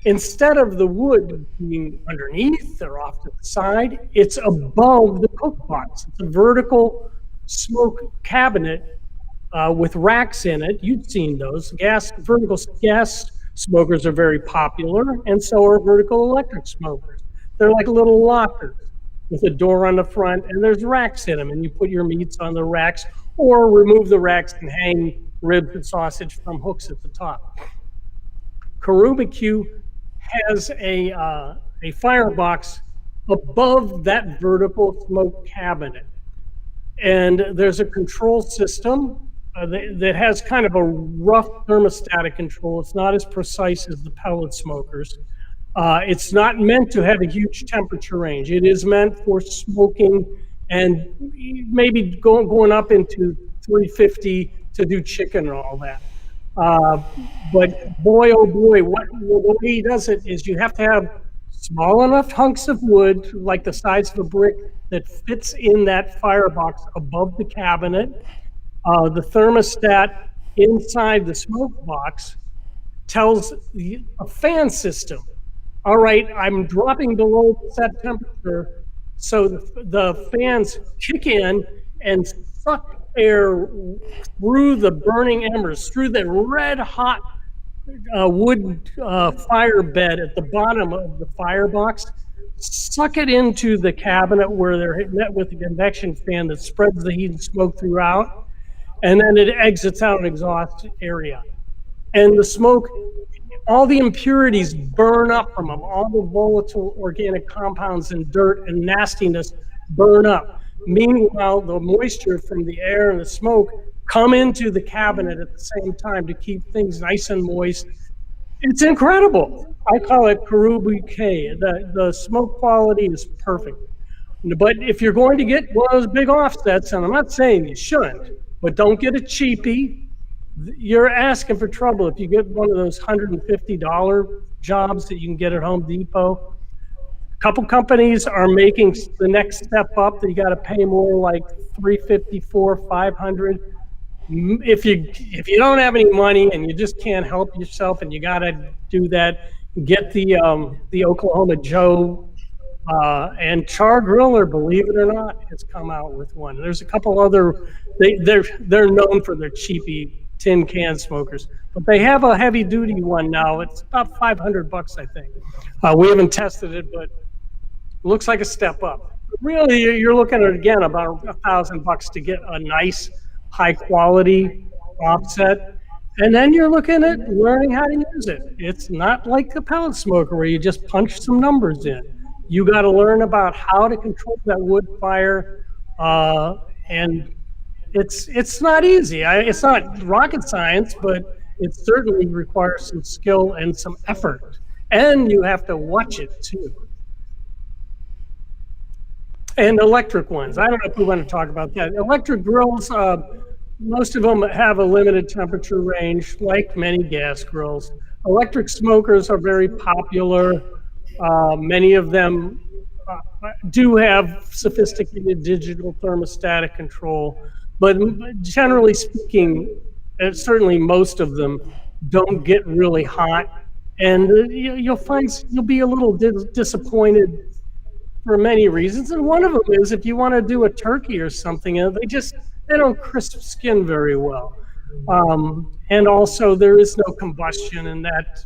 instead of the wood being underneath or off to the side, it's above the cook box. It's a vertical smoke cabinet with racks in it. You've seen those. Vertical gas smokers are very popular, and so are vertical electric smokers. They're like little lockers with a door on the front, and there's racks in them, and you put your meats on the racks or remove the racks and hang ribs and sausage from hooks at the top. Cookbook has a firebox above that vertical smoke cabinet, and there's a control system that has kind of a rough thermostatic control. It's not as precise as the pellet smokers. It's not meant to have a huge temperature range. It is meant for smoking and maybe going up into 350 to do chicken and all that. But boy, oh boy, the way he does it is you have to have small enough hunks of wood, like the size of a brick, that fits in that firebox above the cabinet. The thermostat inside the smoke box tells a fan system, all right, I'm dropping below the set temperature, so the fans kick in and suck air through the burning embers, through the red hot wood fire bed at the bottom of the firebox, suck it into the cabinet where they're met with a convection fan that spreads the heat and smoke throughout, and then it exits out an exhaust area. And the smoke, all the impurities burn up from them, all the volatile organic compounds and dirt and nastiness burn up. Meanwhile, the moisture from the air and the smoke come into the cabinet at the same time to keep things nice and moist. It's incredible. I call it Peru bouquet. The smoke quality is perfect. But if you're going to get one of those big offsets, and I'm not saying you shouldn't, but don't get a cheapie. You're asking for trouble if you get one of those $150 jobs that you can get at Home Depot. A couple companies are making the next step up that you got to pay more, like $350, $400, $500. If you don't have any money and you just can't help yourself and you got to do that, get the Oklahoma Joe and Char Griller, believe it or not, has come out with one. There's a couple other. They're known for their cheapy tin can smokers, but they have a heavy duty one now. It's about $500, I think. We haven't tested it, but it looks like a step up. Really, you're looking at, again, about $1,000 to get a nice, high quality offset. And then you're looking at learning how to use it. It's not like a pellet smoker where you just punch some numbers in. You got to learn about how to control that wood fire, and it's not easy. It's not rocket science, but it certainly requires some skill and some effort. And you have to watch it too. And electric ones. I don't know if we want to talk about that. Electric grills, most of them have a limited temperature range, like many gas grills. Electric smokers are very popular. Many of them do have sophisticated digital thermostatic control, but generally speaking, certainly most of them don't get really hot. And you'll find you'll be a little disappointed for many reasons. And one of them is if you want to do a turkey or something, they don't crisp skin very well. And also there is no combustion, and that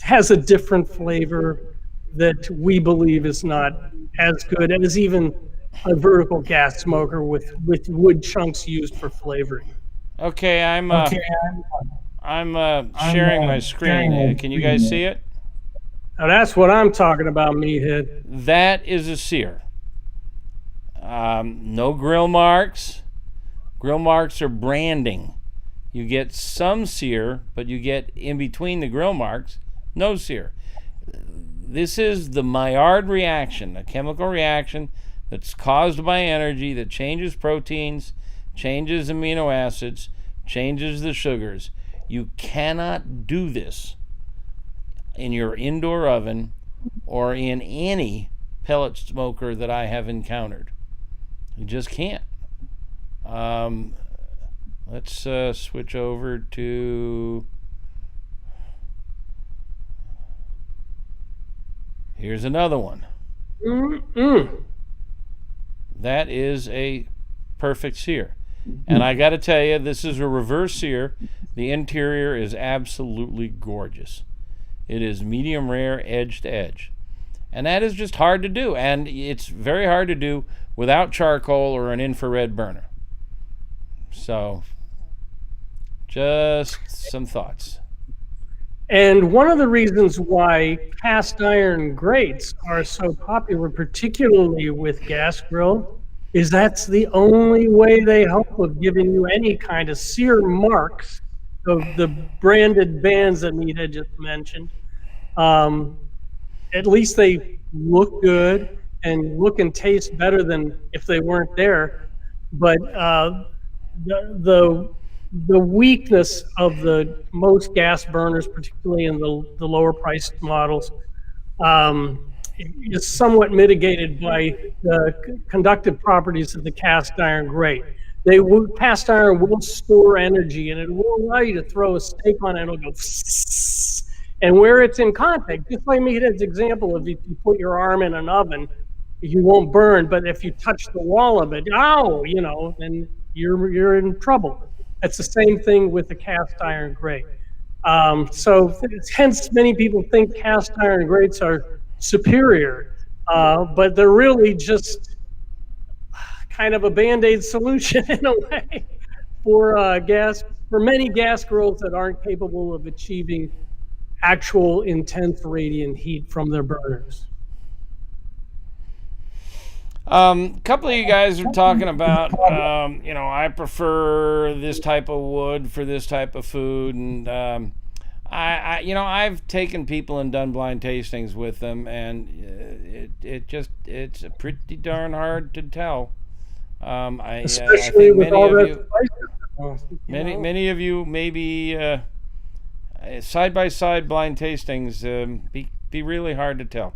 has a different flavor that we believe is not as good as even a vertical gas smoker with wood chunks used for flavoring. Okay, I'm sharing my screen. Can you guys see it? Now that's what I'm talking about, Meathead. That is a sear. No grill marks. Grill marks are branding. You get some sear, but you get in between the grill marks, no sear. This is the Maillard reaction, a chemical reaction that's caused by energy that changes proteins, changes amino acids, changes the sugars. You cannot do this in your indoor oven or in any pellet smoker that I have encountered. You just can't. Let's switch over to... Here's another one. That is a perfect sear. And I got to tell you, this is a reverse sear. The interior is absolutely gorgeous. It is medium rare, edge to edge. And that is just hard to do. And it's very hard to do without charcoal or an infrared burner. So, just some thoughts. And one of the reasons why cast iron grates are so popular, particularly with gas grill, is that's the only way they help with giving you any kind of sear marks of the branded bands that Meathead just mentioned. At least they look good and look and taste better than if they weren't there. But the weakness of the most gas burners, particularly in the lower priced models, is somewhat mitigated by the conductive properties of the cast iron grate. Cast iron will store energy, and it will allow you to throw a steak on it, and it'll go and where it's in contact, just like Meathead's example, if you put your arm in an oven, you won't burn, but if you touch the wall of it, then you're in trouble. It's the same thing with the cast iron grate. So hence many people think cast iron grates are superior, but they're really just kind of a Band-Aid solution in a way for many gas grills that aren't capable of achieving actual intense radiant heat from their burners. Couple of you guys are talking about, I prefer this type of wood for this type of food, and I've taken people and done blind tastings with them, and it's pretty darn hard to tell. Especially I think with all that spices. many of you maybe side by side blind tastings be really hard to tell.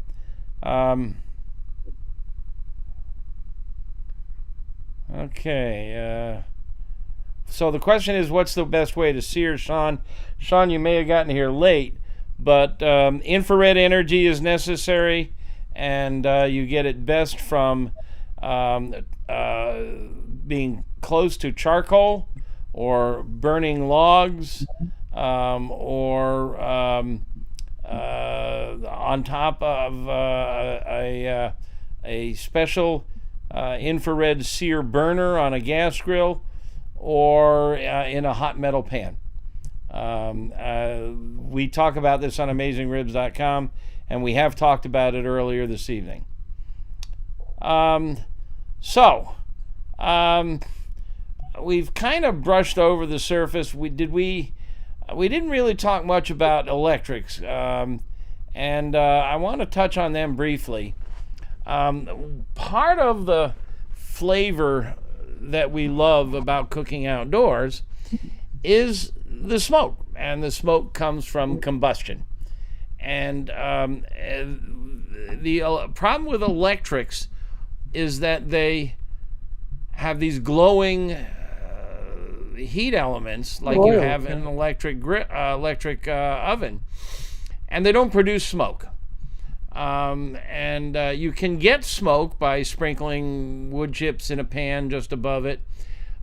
Okay. So the question is, what's the best way to sear, Sean? Sean, you may have gotten here late, but infrared energy is necessary, and you get it best from being close to charcoal or burning logs, or on top of a special infrared sear burner on a gas grill, or in a hot metal pan. We talk about this on AmazingRibs.com, and we have talked about it earlier this evening. We've kind of brushed over the surface. We didn't really talk much about electrics, and I want to touch on them briefly. Part of the flavor that we love about cooking outdoors is the smoke, and the smoke comes from combustion. And the problem with electrics is that they have these glowing heat elements like you have in an electric oven, and they don't produce smoke. You can get smoke by sprinkling wood chips in a pan just above it,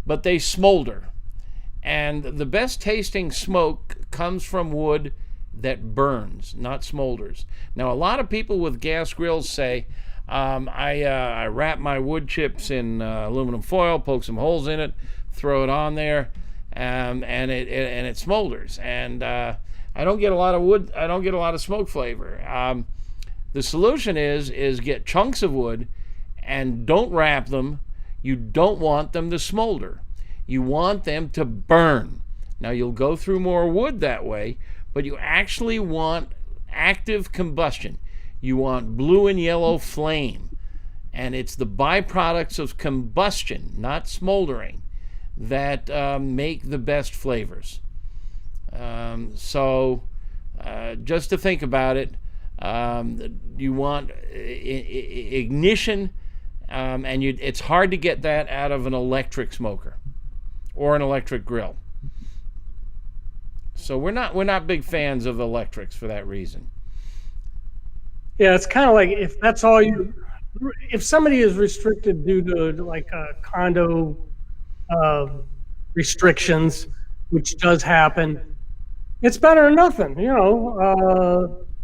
but they smolder. And the best tasting smoke comes from wood that burns, not smolders. Now, a lot of people with gas grills say, I wrap my wood chips in aluminum foil, poke some holes in it, throw it on there, and it smolders. And I don't get a lot of wood. I don't get a lot of smoke flavor. The solution is get chunks of wood and don't wrap them. You don't want them to smolder. You want them to burn. Now, you'll go through more wood that way, but you actually want active combustion. You want blue and yellow flame. And it's the byproducts of combustion, not smoldering, that make the best flavors. Just to think about it, you want ignition, and it's hard to get that out of an electric smoker or an electric grill. So we're not big fans of electrics for that reason. Yeah, it's kind of like if somebody is restricted due to like condo restrictions, which does happen, it's better than nothing,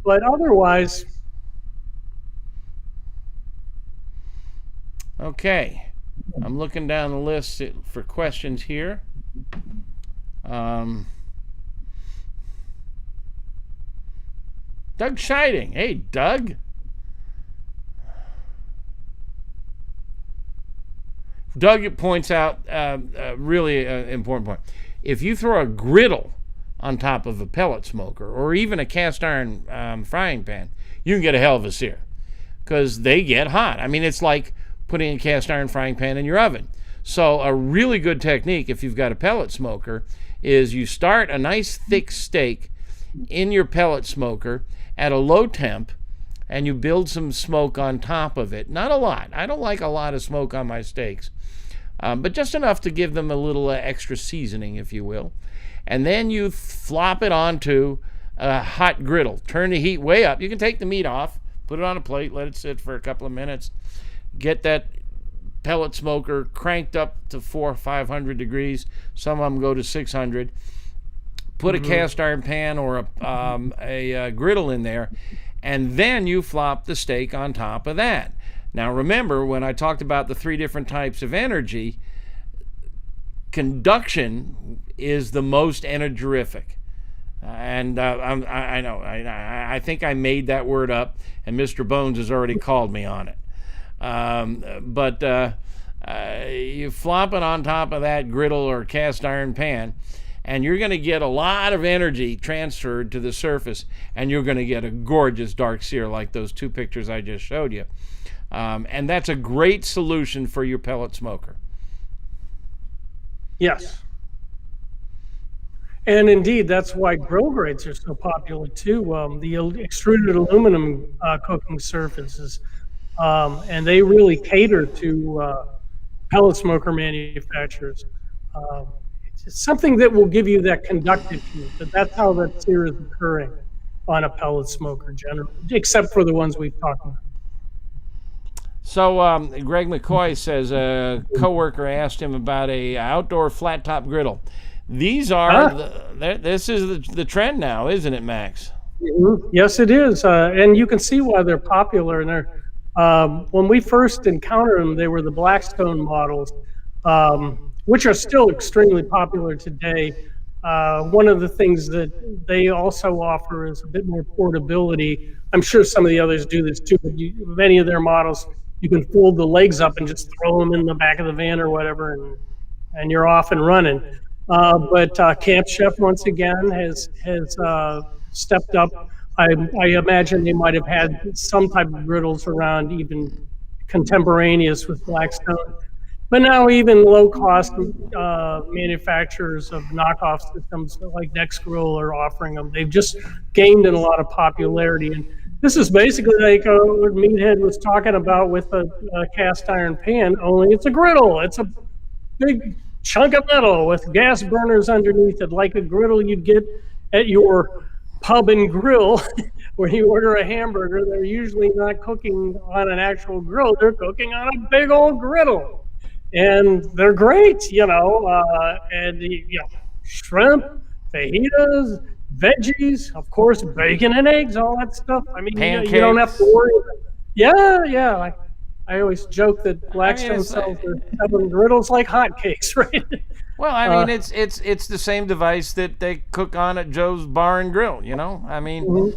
but otherwise. Okay, I'm looking down the list for questions here. Doug Scheiding. Hey, Doug. Doug points out a really important point. If you throw a griddle on top of a pellet smoker or even a cast iron frying pan, you can get a hell of a sear because they get hot. I mean, it's like putting a cast iron frying pan in your oven. So a really good technique, if you've got a pellet smoker, is you start a nice thick steak in your pellet smoker at a low temp, and you build some smoke on top of it. Not a lot. I don't like a lot of smoke on my steaks, but just enough to give them a little extra seasoning, if you will. And then you flop it onto a hot griddle. Turn the heat way up. You can take the meat off, put it on a plate, let it sit for a couple of minutes, get that pellet smoker cranked up to 400 or 500 degrees. Some of them go to 600. put a cast iron pan or a griddle in there, and then you flop the steak on top of that. Now remember, when I talked about the 3 different types of energy, conduction is the most energific. And I know, I think I made that word up, and Mr. Bones has already called me on it. But you flop it on top of that griddle or cast iron pan, and you're going to get a lot of energy transferred to the surface, and you're going to get a gorgeous dark sear like those 2 pictures I just showed you. And that's a great solution for your pellet smoker. Yes. And indeed, that's why grill grates are so popular too. The extruded aluminum cooking surfaces, and they really cater to pellet smoker manufacturers. It's something that will give you that conductive heat, but that's how that sear is occurring on a pellet smoker generally, except for the ones we've talked about. So Greg McCoy says a coworker asked him about a outdoor flat top griddle. These are this is the trend now, isn't it, Max? Yes, it is, and you can see why they're popular. And they're when we first encountered them, they were the Blackstone models, which are still extremely popular today. One of the things that they also offer is a bit more portability. I'm sure some of the others do this too, but many of their models, you can fold the legs up and just throw them in the back of the van or whatever, and you're off and running. But Camp Chef once again has stepped up. I imagine they might have had some type of griddles around even contemporaneous with Blackstone. But now even low-cost manufacturers of knockoff systems like Nextgrill are offering them. They've just gained in a lot of popularity. And this is basically like what Meathead was talking about with a cast iron pan, only it's a griddle. It's a big chunk of metal with gas burners underneath it, like a griddle you'd get at your pub and grill where you order a hamburger. They're usually not cooking on an actual grill. They're cooking on a big old griddle. And they're great, and shrimp, fajitas, veggies, of course, bacon and eggs, all that stuff. I mean, you don't have to worry about it. Yeah. I always joke that Blackstone sells their 7 griddles like hotcakes, right? Well, I mean, it's the same device that they cook on at Joe's Bar and Grill, I mean,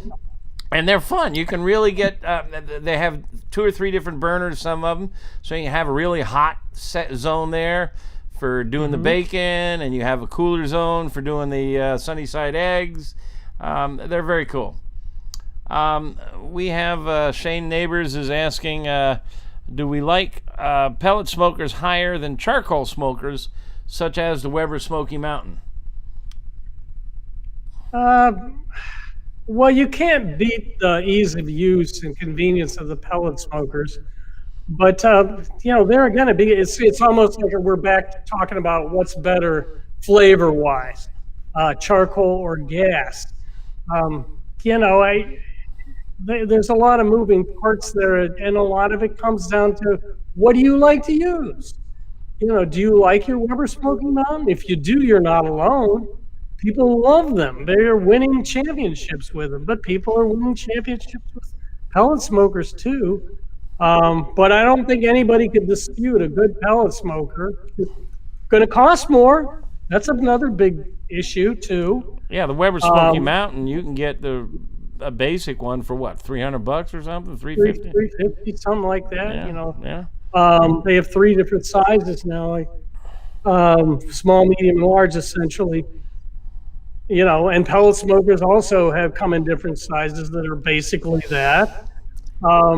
and they're fun. You can really get, they have 2 or 3 different burners, some of them, so you have a really hot set zone there for doing the bacon, and you have a cooler zone for doing the sunny side eggs. They're very cool. We have Shane Neighbors is asking, do we like pellet smokers higher than charcoal smokers, such as the Weber Smoky Mountain? Well, you can't beat the ease of use and convenience of the pellet smokers. But, they're going to be, it's almost like we're back to talking about what's better flavor-wise, charcoal or gas. There's a lot of moving parts there, and a lot of it comes down to what do you like to use? Do you like your Weber Smoky Mountain? If you do, you're not alone. People love them. They're winning championships with them, but people are winning championships with pellet smokers too. But I don't think anybody could dispute a good pellet smoker. It's going to cost more. That's another big issue too. Yeah, the Weber Smoky Mountain, you can get a basic one for what, $300 or something, $350? $350, something like that. Yeah. They have 3 different sizes now, like small, medium, and large, essentially. And pellet smokers also have come in different sizes that are basically that. I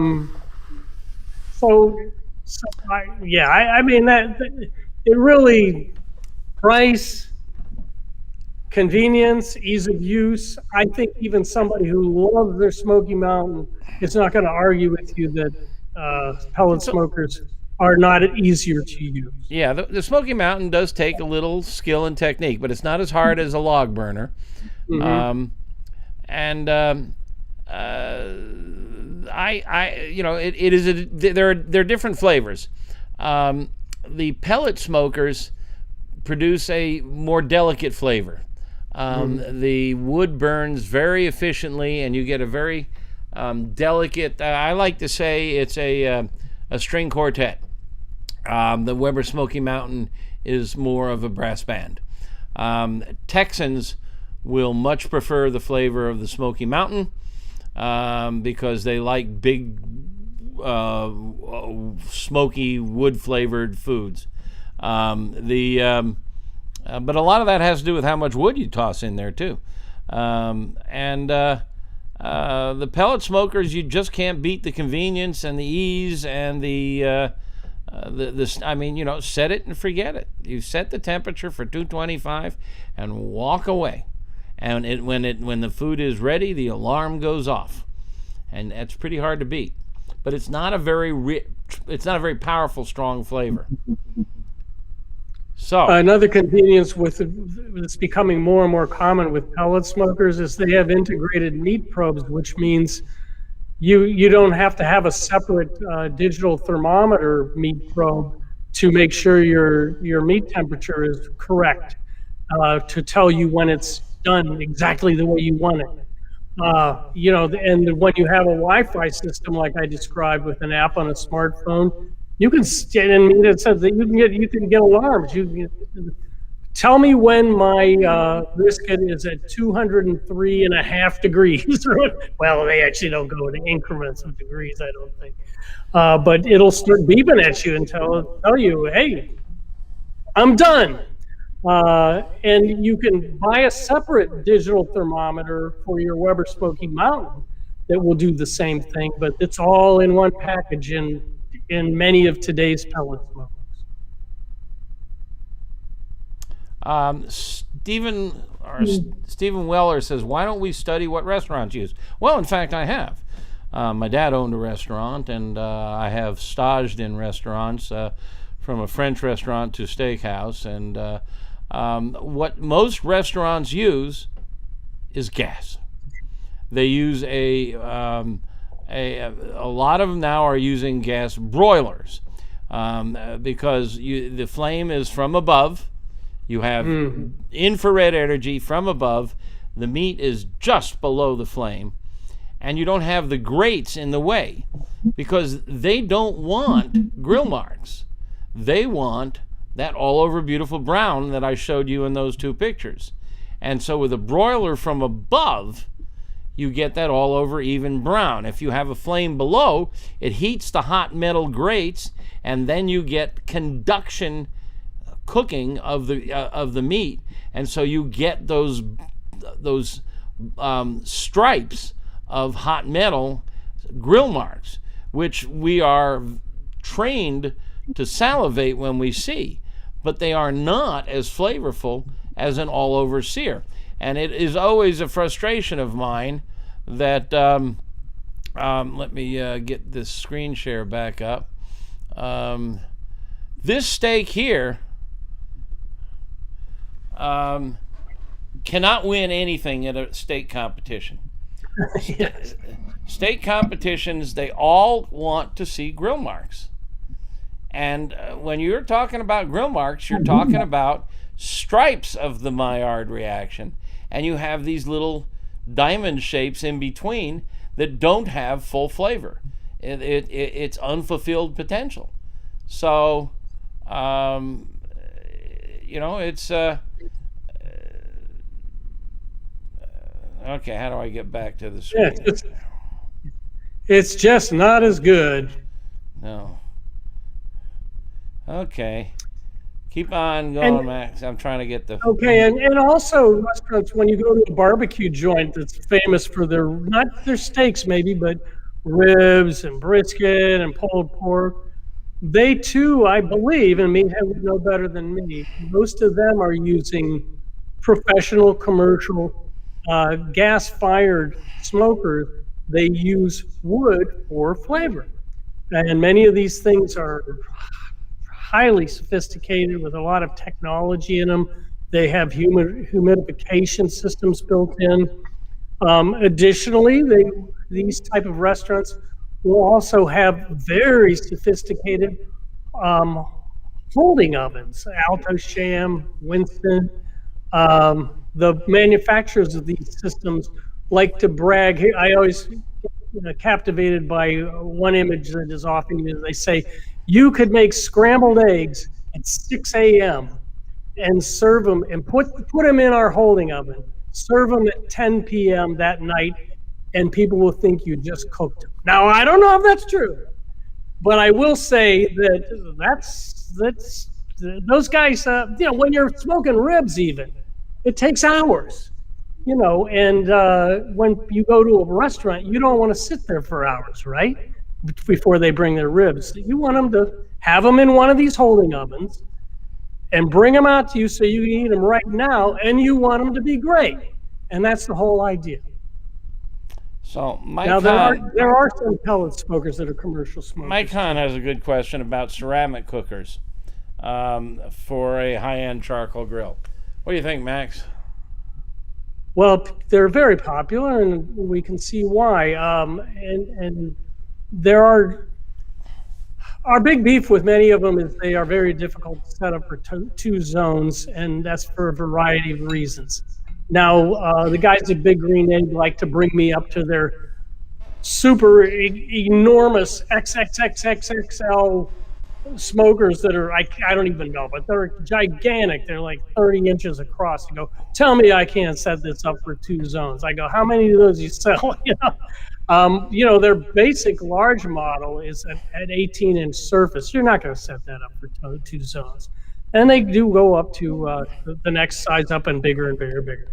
mean that it really price, convenience, ease of use. I think even somebody who loves their Smoky Mountain is not going to argue with you that pellet smokers are not easier to use. Yeah, the Smoky Mountain does take a little skill and technique, but it's not as hard as a log burner. There are different flavors. The pellet smokers produce a more delicate flavor. The wood burns very efficiently, and you get a very delicate. I like to say it's a string quartet. The Weber Smoky Mountain is more of a brass band. Texans will much prefer the flavor of the Smoky Mountain because they like big, smoky, wood-flavored foods. But a lot of that has to do with how much wood you toss in there too. The pellet smokers, you just can't beat the convenience and the ease and set it and forget it. You set the temperature for 225 and walk away. And when the food is ready, the alarm goes off, and that's pretty hard to beat. But it's not a very powerful, strong flavor. So another convenience that's becoming more and more common with pellet smokers is they have integrated meat probes, which means you don't have to have a separate digital thermometer meat probe to make sure your meat temperature is correct, to tell you when it's done exactly the way you want it. And when you have a Wi-Fi system like I described with an app on a smartphone, you can and it says that you can get alarms. Tell me when my brisket is at 203.5 degrees. Well, they actually don't go in increments of degrees, I don't think. But it'll start beeping at you and tell you, hey, I'm done. And you can buy a separate digital thermometer for your Weber Smoky Mountain that will do the same thing, but it's all in one package in many of today's pellet smokers. Stephen Weller says, why don't we study what restaurants use? Well, in fact, I have. My dad owned a restaurant, and I have staged in restaurants, from a French restaurant to steakhouse. And what most restaurants use is gas. They use a lot of them now are using gas broilers because the flame is from above. You have infrared energy from above. The meat is just below the flame, and you don't have the grates in the way because they don't want grill marks. They want that all over beautiful brown that I showed you in those two pictures. And so with a broiler from above, you get that all over even brown. If you have a flame below, it heats the hot metal grates, and then you get conduction cooking of the meat, and so you get those stripes of hot metal grill marks, which we are trained to salivate when we see, but they are not as flavorful as an all-over sear. And it is always a frustration of mine that let me get this screen share back up. This steak here cannot win anything at a steak competition. Yes. Steak competitions, they all want to see grill marks. And when you're talking about grill marks, you're talking about stripes of the Maillard reaction. And you have these little diamond shapes in between that don't have full flavor. It's unfulfilled potential. So, it's... okay, how do I get back to the screen? Yeah, it's just not as good. No. Okay. Keep on going, Max. I'm trying to get the... Okay, and also restaurants, when you go to a barbecue joint that's famous for not their steaks maybe, but ribs and brisket and pulled pork, they too, I believe, and Meathead would know better than me, most of them are using professional commercial gas-fired smokers. They use wood for flavor. And many of these things are highly sophisticated with a lot of technology in them. They have humidification systems built in. Additionally, these type of restaurants will also have very sophisticated holding ovens, Alto Sham, Winston. the manufacturers of these systems like to brag. I always captivated by one image that is often used. They say, you could make scrambled eggs at 6 a.m. and serve them and put them in our holding oven, serve them at 10 p.m. that night, and people will think you just cooked them. Now, I don't know if that's true, but I will say that that's those guys, when you're smoking ribs even, it takes hours, and when you go to a restaurant, you don't want to sit there for hours, right? Before they bring their ribs. You want them to have them in one of these holding ovens and bring them out to you so you can eat them right now, and you want them to be great. And that's the whole idea. So now there are some pellet smokers that are commercial smokers. Mike Hahn has a good question about ceramic cookers for a high-end charcoal grill. What do you think, Max? Well, they're very popular, and we can see why. And there are our big beef with many of them is they are very difficult to set up for two zones, and that's for a variety of reasons. Now, the guys at Big Green Egg like to bring me up to their super enormous XXXXXL smokers that are, I don't even know, but they're gigantic. They're like 30 inches across. You go, tell me I can't set this up for two zones. I go, how many of those you sell? Their basic large model is at 18-inch surface. You're not going to set that up for two zones. And they do go up to the next size up and bigger and bigger and bigger.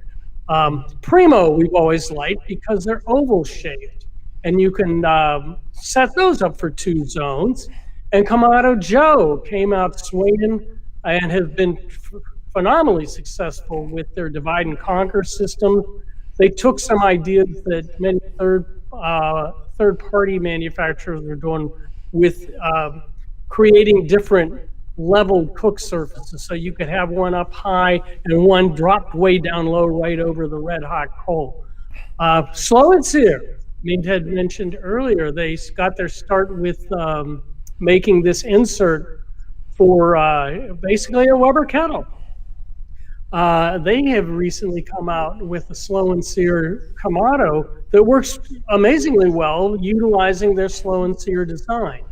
Primo we've always liked because they're oval shaped, and you can set those up for two zones. And Kamado Joe came out swinging and has been phenomenally successful with their divide and conquer system. They took some ideas that many third-party manufacturers are doing with creating different leveled cook surfaces. So you could have one up high and one dropped way down low right over the red hot coal. Slow and Sear, Meathead mentioned earlier, they got their start with making this insert for basically a Weber kettle. They have recently come out with a Slow and Sear Kamado that works amazingly well utilizing their Slow and Sear design.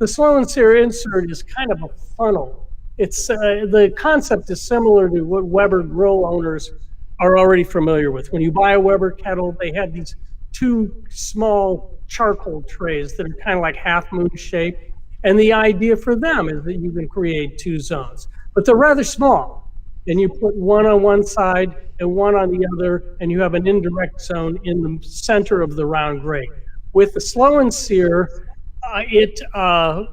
The Slow and Sear insert is kind of a funnel. It's the concept is similar to what Weber grill owners are already familiar with. When you buy a Weber kettle, they have these two small charcoal trays that are kind of like half moon shaped. And the idea for them is that you can create two zones, but they're rather small. And you put one on one side and one on the other, and you have an indirect zone in the center of the round grate. With the Slow and Sear, it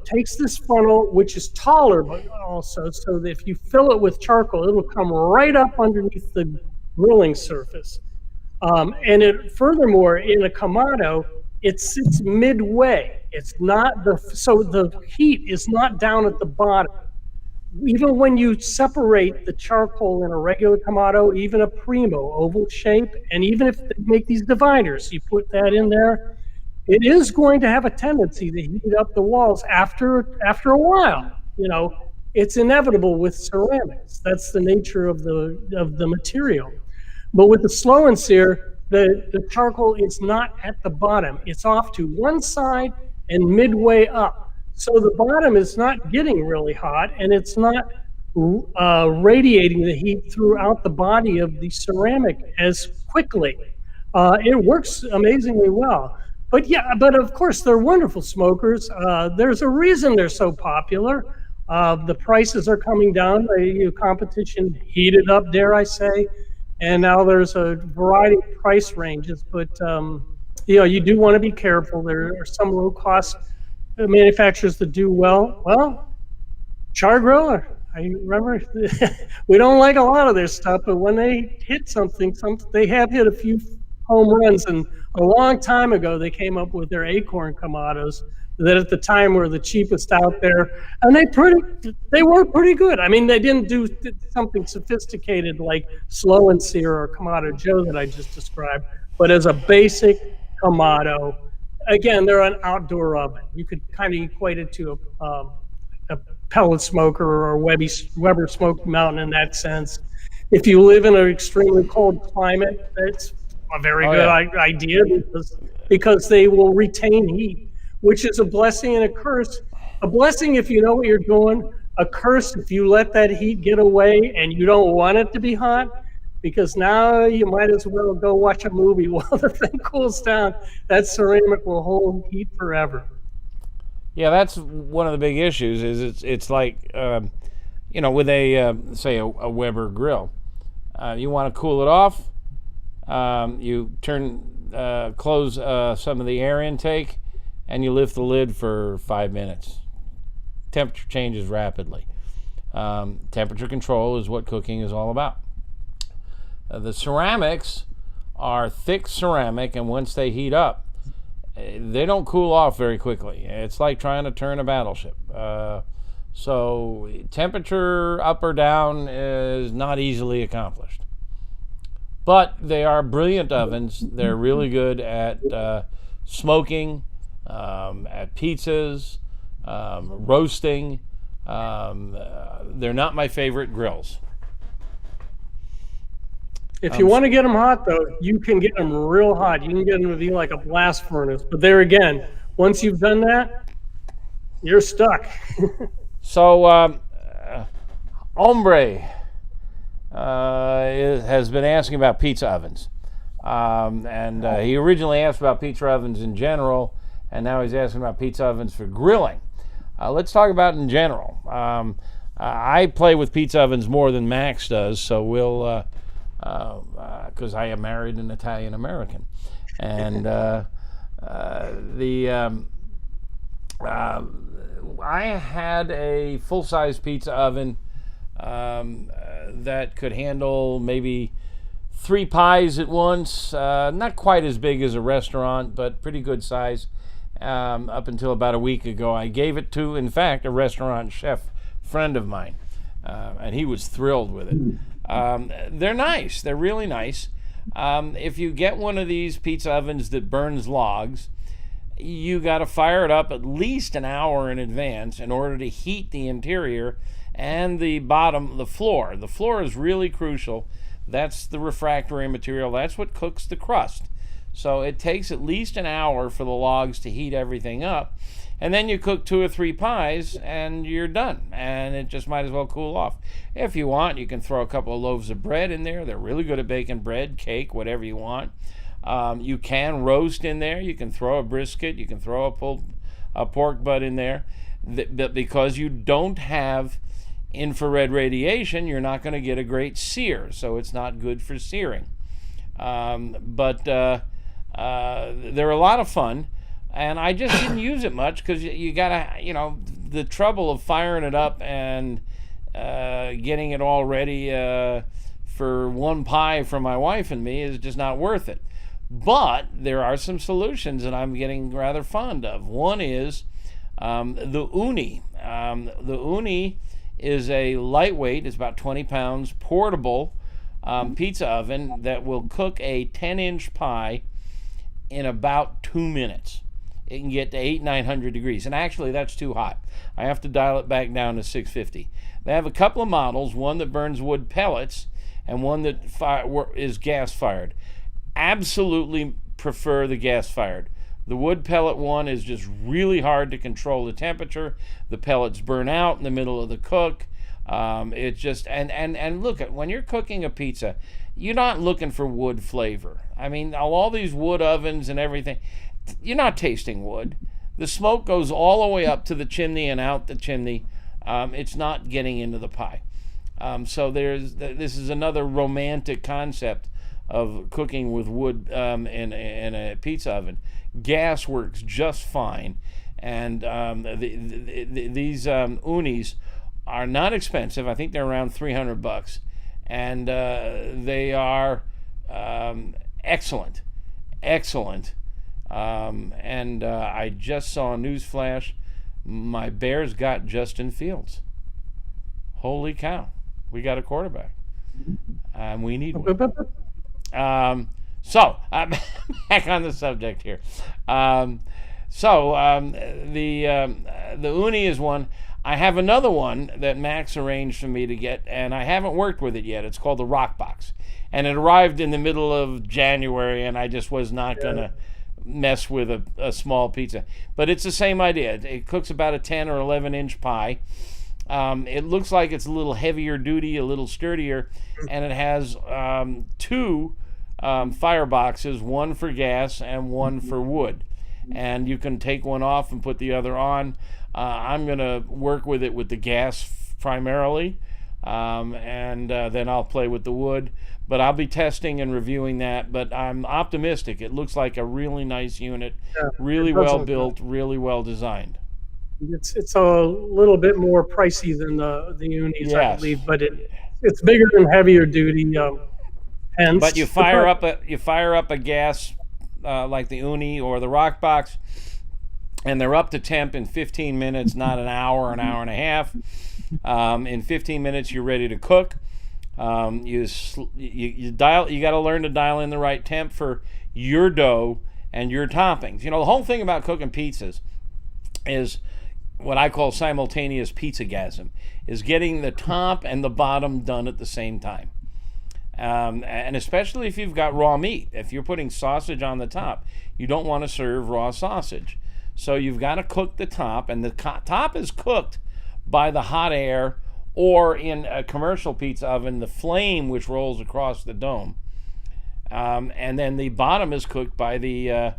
takes this funnel, which is taller, but also so that if you fill it with charcoal, it'll come right up underneath the grilling surface. And it, furthermore, in a Kamado, it sits midway. It's not so the heat is not down at the bottom. Even when you separate the charcoal in a regular Kamado, even a Primo oval shape, and even if they make these dividers, you put that in there, it is going to have a tendency to heat up the walls after a while. It's inevitable with ceramics. That's the nature of the material. But with the Slow and Sear, the charcoal is not at the bottom. It's off to one side and midway up. So the bottom is not getting really hot, and it's not radiating the heat throughout the body of the ceramic as quickly. It works amazingly well. But of course, they're wonderful smokers. There's a reason they're so popular. The prices are coming down. The competition heated up, dare I say. And now there's a variety of price ranges, but you do want to be careful. There are some low-cost manufacturers that do well. Well, Char Grill, I remember we don't like a lot of their stuff, but when they hit something, they have hit a few home runs. And a long time ago, they came up with their Acorn Kamados that at the time were the cheapest out there, and they were pretty good. I mean, they didn't do something sophisticated like Slow and Sear or Kamado Joe that I just described, but as a basic Kamado, again, they're an outdoor oven. You could kind of equate it to a pellet smoker or a Weber Smoky Mountain in that sense. If you live in an extremely cold climate, that's a very good idea because they will retain heat, which is a blessing and a curse. A blessing if you know what you're doing, a curse if you let that heat get away and you don't want it to be hot, because now you might as well go watch a movie while the thing cools down. That ceramic will hold heat forever. Yeah, that's one of the big issues. Is it's like with a say a Weber grill, you want to cool it off. You close some of the air intake, and you lift the lid for 5 minutes. Temperature changes rapidly. Temperature control is what cooking is all about. The ceramics are thick ceramic, and once they heat up, they don't cool off very quickly. It's like trying to turn a battleship. So temperature up or down is not easily accomplished. But they are brilliant ovens. They're really good at smoking, at pizzas, roasting. They're not my favorite grills. If you want to get them hot, though, you can get them real hot. You can get them to be like a blast furnace. But there again, once you've done that, you're stuck. So, Hombre has been asking about pizza ovens. And he originally asked about pizza ovens in general, and now he's asking about pizza ovens for grilling. Let's talk about in general. I play with pizza ovens more than Max does, so we'll... because I am married an Italian American, and I had a full-size pizza oven that could handle maybe 3 pies at once. Not quite as big as a restaurant, but pretty good size. Up until about a week ago, I gave it to, in fact, a restaurant chef friend of mine, and he was thrilled with it. They're nice. They're really nice. If you get one of these pizza ovens that burns logs, you got to fire it up at least an hour in advance in order to heat the interior and the bottom, the floor. The floor is really crucial. That's the refractory material. That's what cooks the crust. So it takes at least an hour for the logs to heat everything up. And then you cook 2 or 3 pies and you're done. And it just might as well cool off. If you want, you can throw a couple of loaves of bread in there. They're really good at baking bread, cake, whatever you want. You can roast in there. You can throw a brisket. You can throw a pork butt in there. But because you don't have infrared radiation, you're not going to get a great sear. So it's not good for searing. But they're a lot of fun. And I just didn't use it much because you gotta, the trouble of firing it up and getting it all ready for 1 pie for my wife and me is just not worth it. But there are some solutions that I'm getting rather fond of. One is the Uni. The Uni is a lightweight, it's about 20 pounds, portable pizza oven that will cook a 10-inch pie in about 2 minutes. It can get to 800-900 degrees. And actually, that's too hot. I have to dial it back down to 650. They have a couple of models, one that burns wood pellets and one that is gas-fired. Absolutely prefer the gas-fired. The wood pellet one is just really hard to control the temperature. The pellets burn out in the middle of the cook. It's just, and look, when you're cooking a pizza, you're not looking for wood flavor. I mean, all these wood ovens and everything, you're not tasting wood. The smoke goes all the way up to the chimney and out the chimney. It's not getting into the pie. So this is another romantic concept of cooking with wood in a pizza oven. Gas works just fine, and these Unis are not expensive. I think they're around $300, and they are excellent. And I just saw a news flash. My Bears got Justin Fields. Holy cow. We got a quarterback. We need one. So, back on the subject here. So the uni is one. I have another one that Max arranged for me to get, and I haven't worked with it yet. It's called the Rock Box, and it arrived in the middle of January, and I just was not gonna mess with a small pizza. But it's the same idea. It cooks about a 10 or 11 inch pie. It looks like it's a little heavier duty, a little sturdier, and it has two fire boxes, one for gas and one for wood. And you can take one off and put the other on. I'm going to work with it with the gas primarily, and then I'll play with the wood. But I'll be testing and reviewing that. But I'm optimistic. It looks like a really nice unit, really well built, really well designed. It's a little bit more pricey than the unis, I Yes. believe, but it's bigger and heavier duty. Hence, But you fire up a gas like the uni or the Rock Box, and they're up to temp in 15 minutes, not an hour and a half. In 15 minutes, you're ready to cook. You got to learn to dial in the right temp for your dough and your toppings. The whole thing about cooking pizzas is what I call simultaneous pizzagasm, is getting the top and the bottom done at the same time. And especially if you've got raw meat. If you're putting sausage on the top, you don't want to serve raw sausage. So you've got to cook the top, and the top is cooked by the hot air, or in a commercial pizza oven, the flame which rolls across the dome. And then the bottom is cooked by the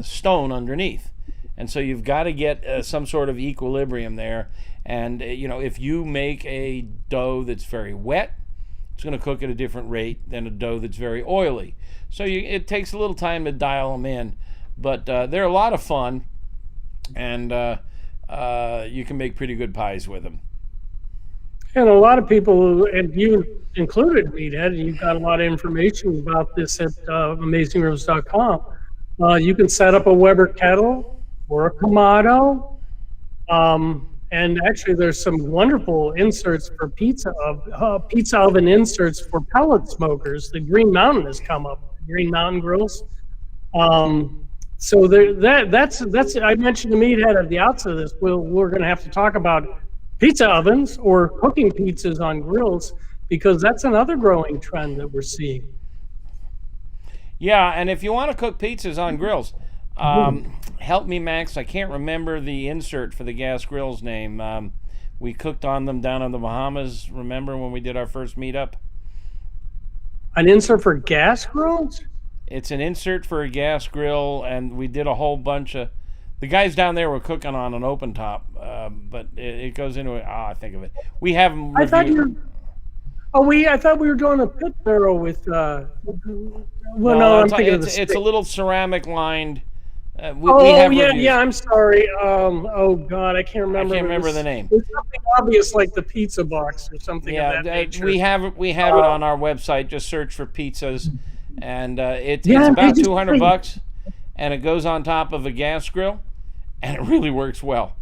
stone underneath. And so you've got to get some sort of equilibrium there. And if you make a dough that's very wet, it's going to cook at a different rate than a dough that's very oily. So it takes a little time to dial them in, but they're a lot of fun, and you can make pretty good pies with them. And a lot of people, and you included, Meathead, and you've got a lot of information about this at AmazingRibs.com. You can set up a Weber kettle or a Kamado. And actually, there's some wonderful inserts for pizza oven inserts for pellet smokers. The Green Mountain has come up, Green Mountain grills. So that's I mentioned to Meathead at the outset of this. We're going to have to talk about pizza ovens or cooking pizzas on grills, because that's another growing trend that we're seeing. Yeah, and if you want to cook pizzas on grills, help me, Max. I can't remember the insert for the gas grill's name. We cooked on them down in the Bahamas. Remember when we did our first meetup? An insert for gas grills? It's an insert for a gas grill, and we did a whole bunch of... The guys down there were cooking on an open top, but it goes into it. I think of it. We have them I thought we were doing a pit barrel with. I'm thinking of the it's a little ceramic lined. I'm sorry. Oh God, I can't remember. I can't remember the name. It's something obvious like the pizza box or something of that nature. we have it on our website. Just search for pizzas, and it's about $200, and it goes on top of a gas grill, and it really works well.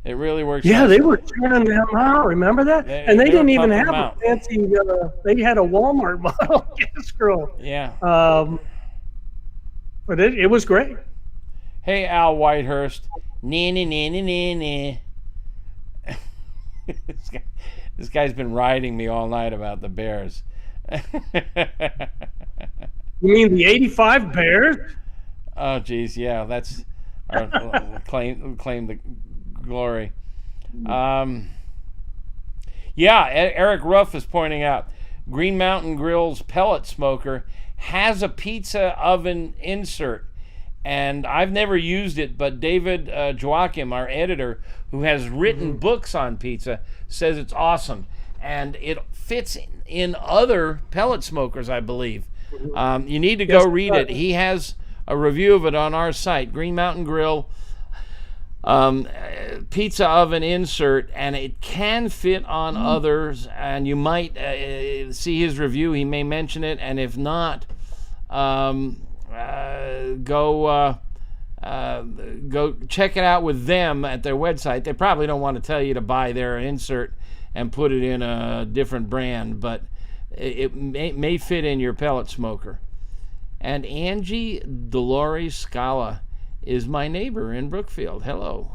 It really works. Yeah, they were turning them out. Remember that? And they didn't even have a fancy. They had a Walmart model gas grill. Yeah. But it was great. Hey, Al Whitehurst. Nee. This guy's been riding me all night about the Bears. You mean the '85 Bears? Oh, geez, yeah, that's our claim the glory. Eric Ruff is pointing out Green Mountain Grill's pellet smoker has a pizza oven insert, and I've never used it, but David Joachim, our editor, who has written books on pizza, says it's awesome, and it fits in other pellet smokers, I believe. You need to go read it. He has a review of it on our site, Green Mountain Grill pizza oven insert, and it can fit on others, and you might see his review. He may mention it, and if not, go check it out with them at their website. They probably don't want to tell you to buy their insert and put it in a different brand, but it may fit in your pellet smoker. And Angie Dolores Scala is my neighbor in Brookfield. Hello.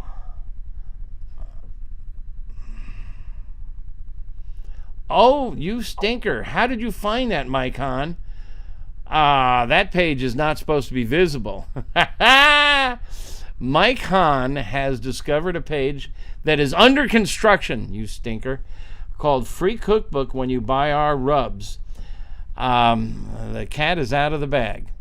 Oh, you stinker. How did you find that, Mike Hahn? That page is not supposed to be visible. Mike Hahn has discovered a page that is under construction, you stinker, called Free Cookbook When You Buy Our Rubs. The cat is out of the bag.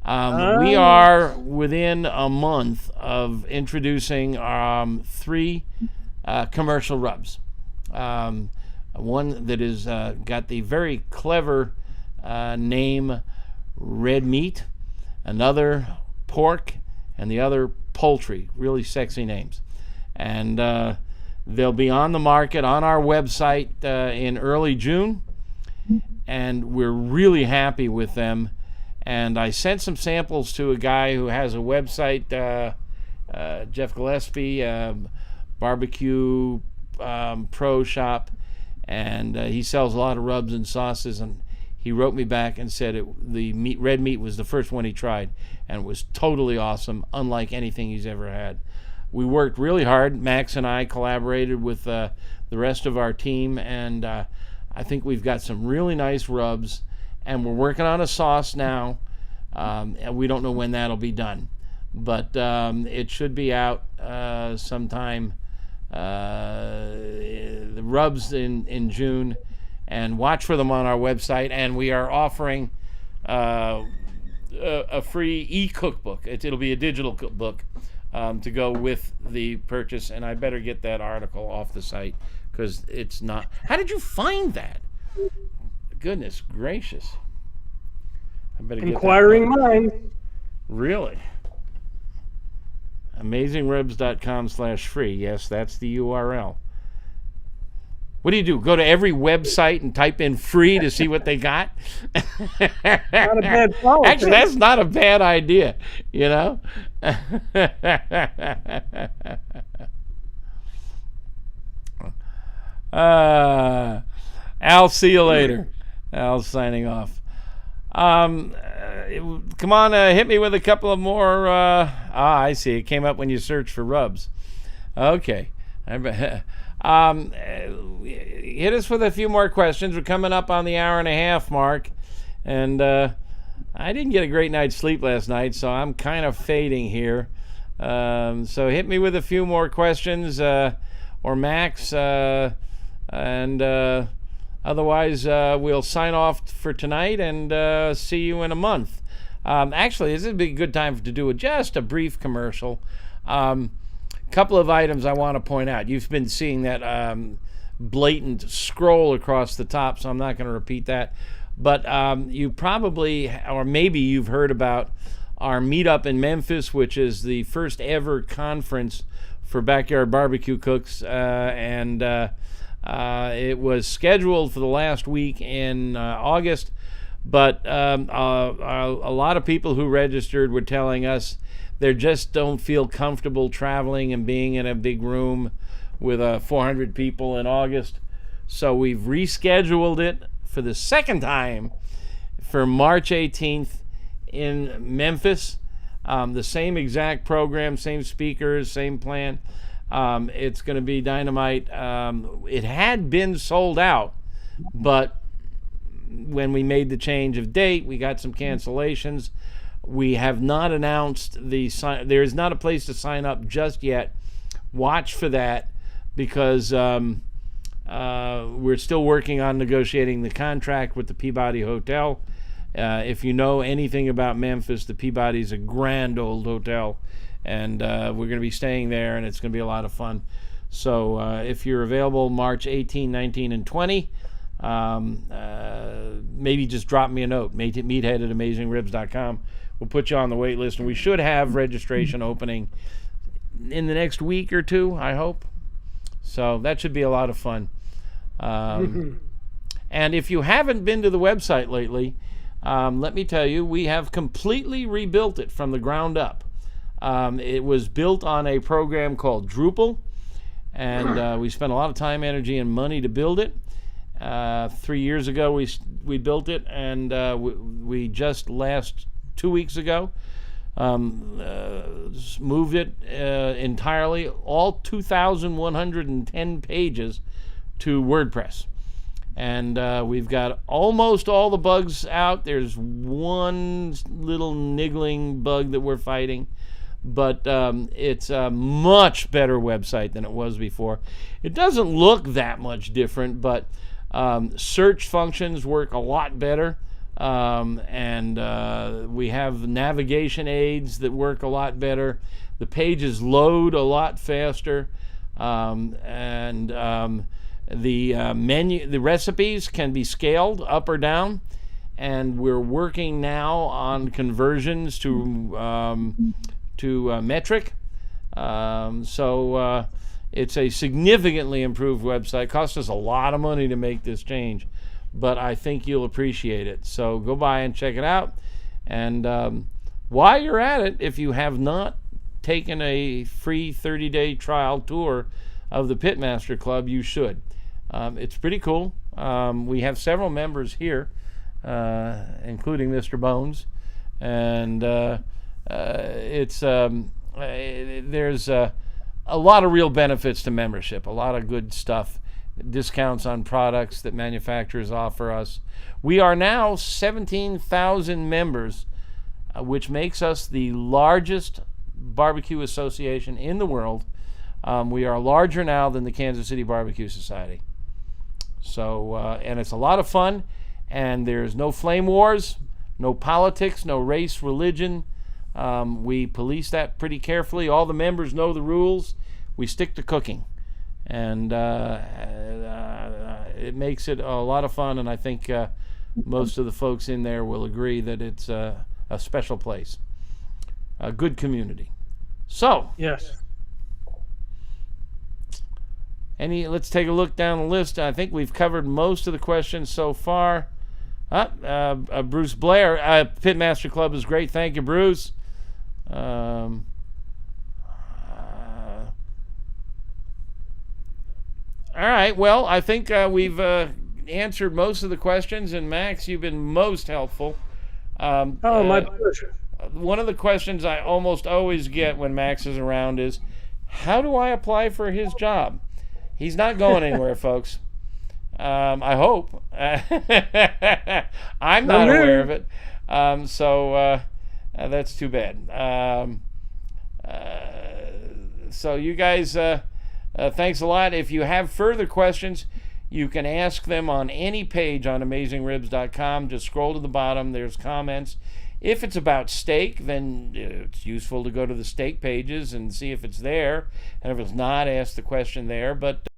We are within a month of introducing 3 commercial rubs. One that is got the very clever name Red Meat, another Pork, and the other Poultry. Really sexy names. And they'll be on the market on our website in early June. And we're really happy with them. And I sent some samples to a guy who has a website, Jeff Gillespie, Barbecue Pro Shop. And he sells a lot of rubs and sauces, and he wrote me back and said Red Meat was the first one he tried, and it was totally awesome, unlike anything he's ever had. We worked really hard. Max and I collaborated with the rest of our team, and I think we've got some really nice rubs, and we're working on a sauce now, and we don't know when that'll be done. But it should be out sometime. The rubs in June, and watch for them on our website. And we are offering a free e-cookbook. It'll be a digital cookbook to go with the purchase, and I better get that article off the site because it's not. How did you find that? Goodness gracious! I better get Inquiring minds. Really? AmazingRibs.com/free. Yes, that's the URL. What do? Go to every website and type in free to see what they got? Not a bad policy. Actually, that's not a bad idea, you know? Al, see you later. Al's signing off. Come on, hit me with a couple of more. I see. It came up when you search for rubs. Okay. Hit us with a few more questions. We're coming up on the hour and a half mark. And I didn't get a great night's sleep last night, so I'm kind of fading here. So hit me with a few more questions, or Max. And otherwise, we'll sign off for tonight and see you in a month. Actually, this would be a good time to do just a brief commercial. Couple of items I want to point out. You've been seeing that blatant scroll across the top, so I'm not going to repeat that. But you probably, or maybe you've heard about our meetup in Memphis, which is the first ever conference for backyard barbecue cooks, and it was scheduled for the last week in August, but a lot of people who registered were telling us they just don't feel comfortable traveling and being in a big room with 400 people in August. So we've rescheduled it for the second time for March 18th in Memphis. The same exact program, same speakers, same plan. It's going to be dynamite. It had been sold out, but when we made the change of date, we got some cancellations. We have not announced there is not a place to sign up just yet. Watch for that, because we're still working on negotiating the contract with the Peabody Hotel. If you know anything about Memphis, the Peabody is a grand old hotel, and we're going to be staying there, and it's going to be a lot of fun. So if you're available March 18, 19, and 20, maybe just drop me a note, meathead@amazingribs.com. We'll put you on the wait list, and we should have registration opening in the next week or two, I hope. So that should be a lot of fun. And if you haven't been to the website lately, let me tell you, we have completely rebuilt it from the ground up. It was built on a program called Drupal, and we spent a lot of time, energy, and money to build it. 3 years ago, we built it, and we just 2 weeks ago, moved it entirely, all 2,110 pages, to WordPress. And we've got almost all the bugs out. There's one little niggling bug that we're fighting, but it's a much better website than it was before. It doesn't look that much different, but search functions work a lot better. And we have navigation aids that work a lot better. The pages load a lot faster. The menu, the recipes can be scaled up or down, and we're working now on conversions to metric. So it's a significantly improved website. Cost us a lot of money to make this change, but I think you'll appreciate it. So go by and check it out. And while you're at it, if you have not taken a free 30-day trial tour of the Pitmaster Club, you should. It's pretty cool. We have several members here, including Mr. Bones, and there's a lot of real benefits to membership, a lot of good stuff, discounts on products that manufacturers offer us. We are now 17,000 members, which makes us the largest barbecue association in the world. We are larger now than the Kansas City Barbecue Society. So, and it's a lot of fun, and there's no flame wars, no politics, no race, religion. We police that pretty carefully. All the members know the rules. We stick to cooking, and it makes it a lot of fun, and I think most of the folks in there will agree that it's a special place, a good community. So, Yes. let's take a look down the list. I think we've covered most of the questions so far. Bruce Blair, Pitmaster Club is great. Thank you, Bruce. All right. Well, I think we've answered most of the questions, and Max, you've been most helpful. My pleasure. One of the questions I almost always get when Max is around is, how do I apply for his job? He's not going anywhere, folks. I hope. I'm not aware of it. So that's too bad. So you guys, thanks a lot. If you have further questions, you can ask them on any page on AmazingRibs.com. Just scroll to the bottom. There's comments. If it's about steak, then it's useful to go to the steak pages and see if it's there. And if it's not, ask the question there. But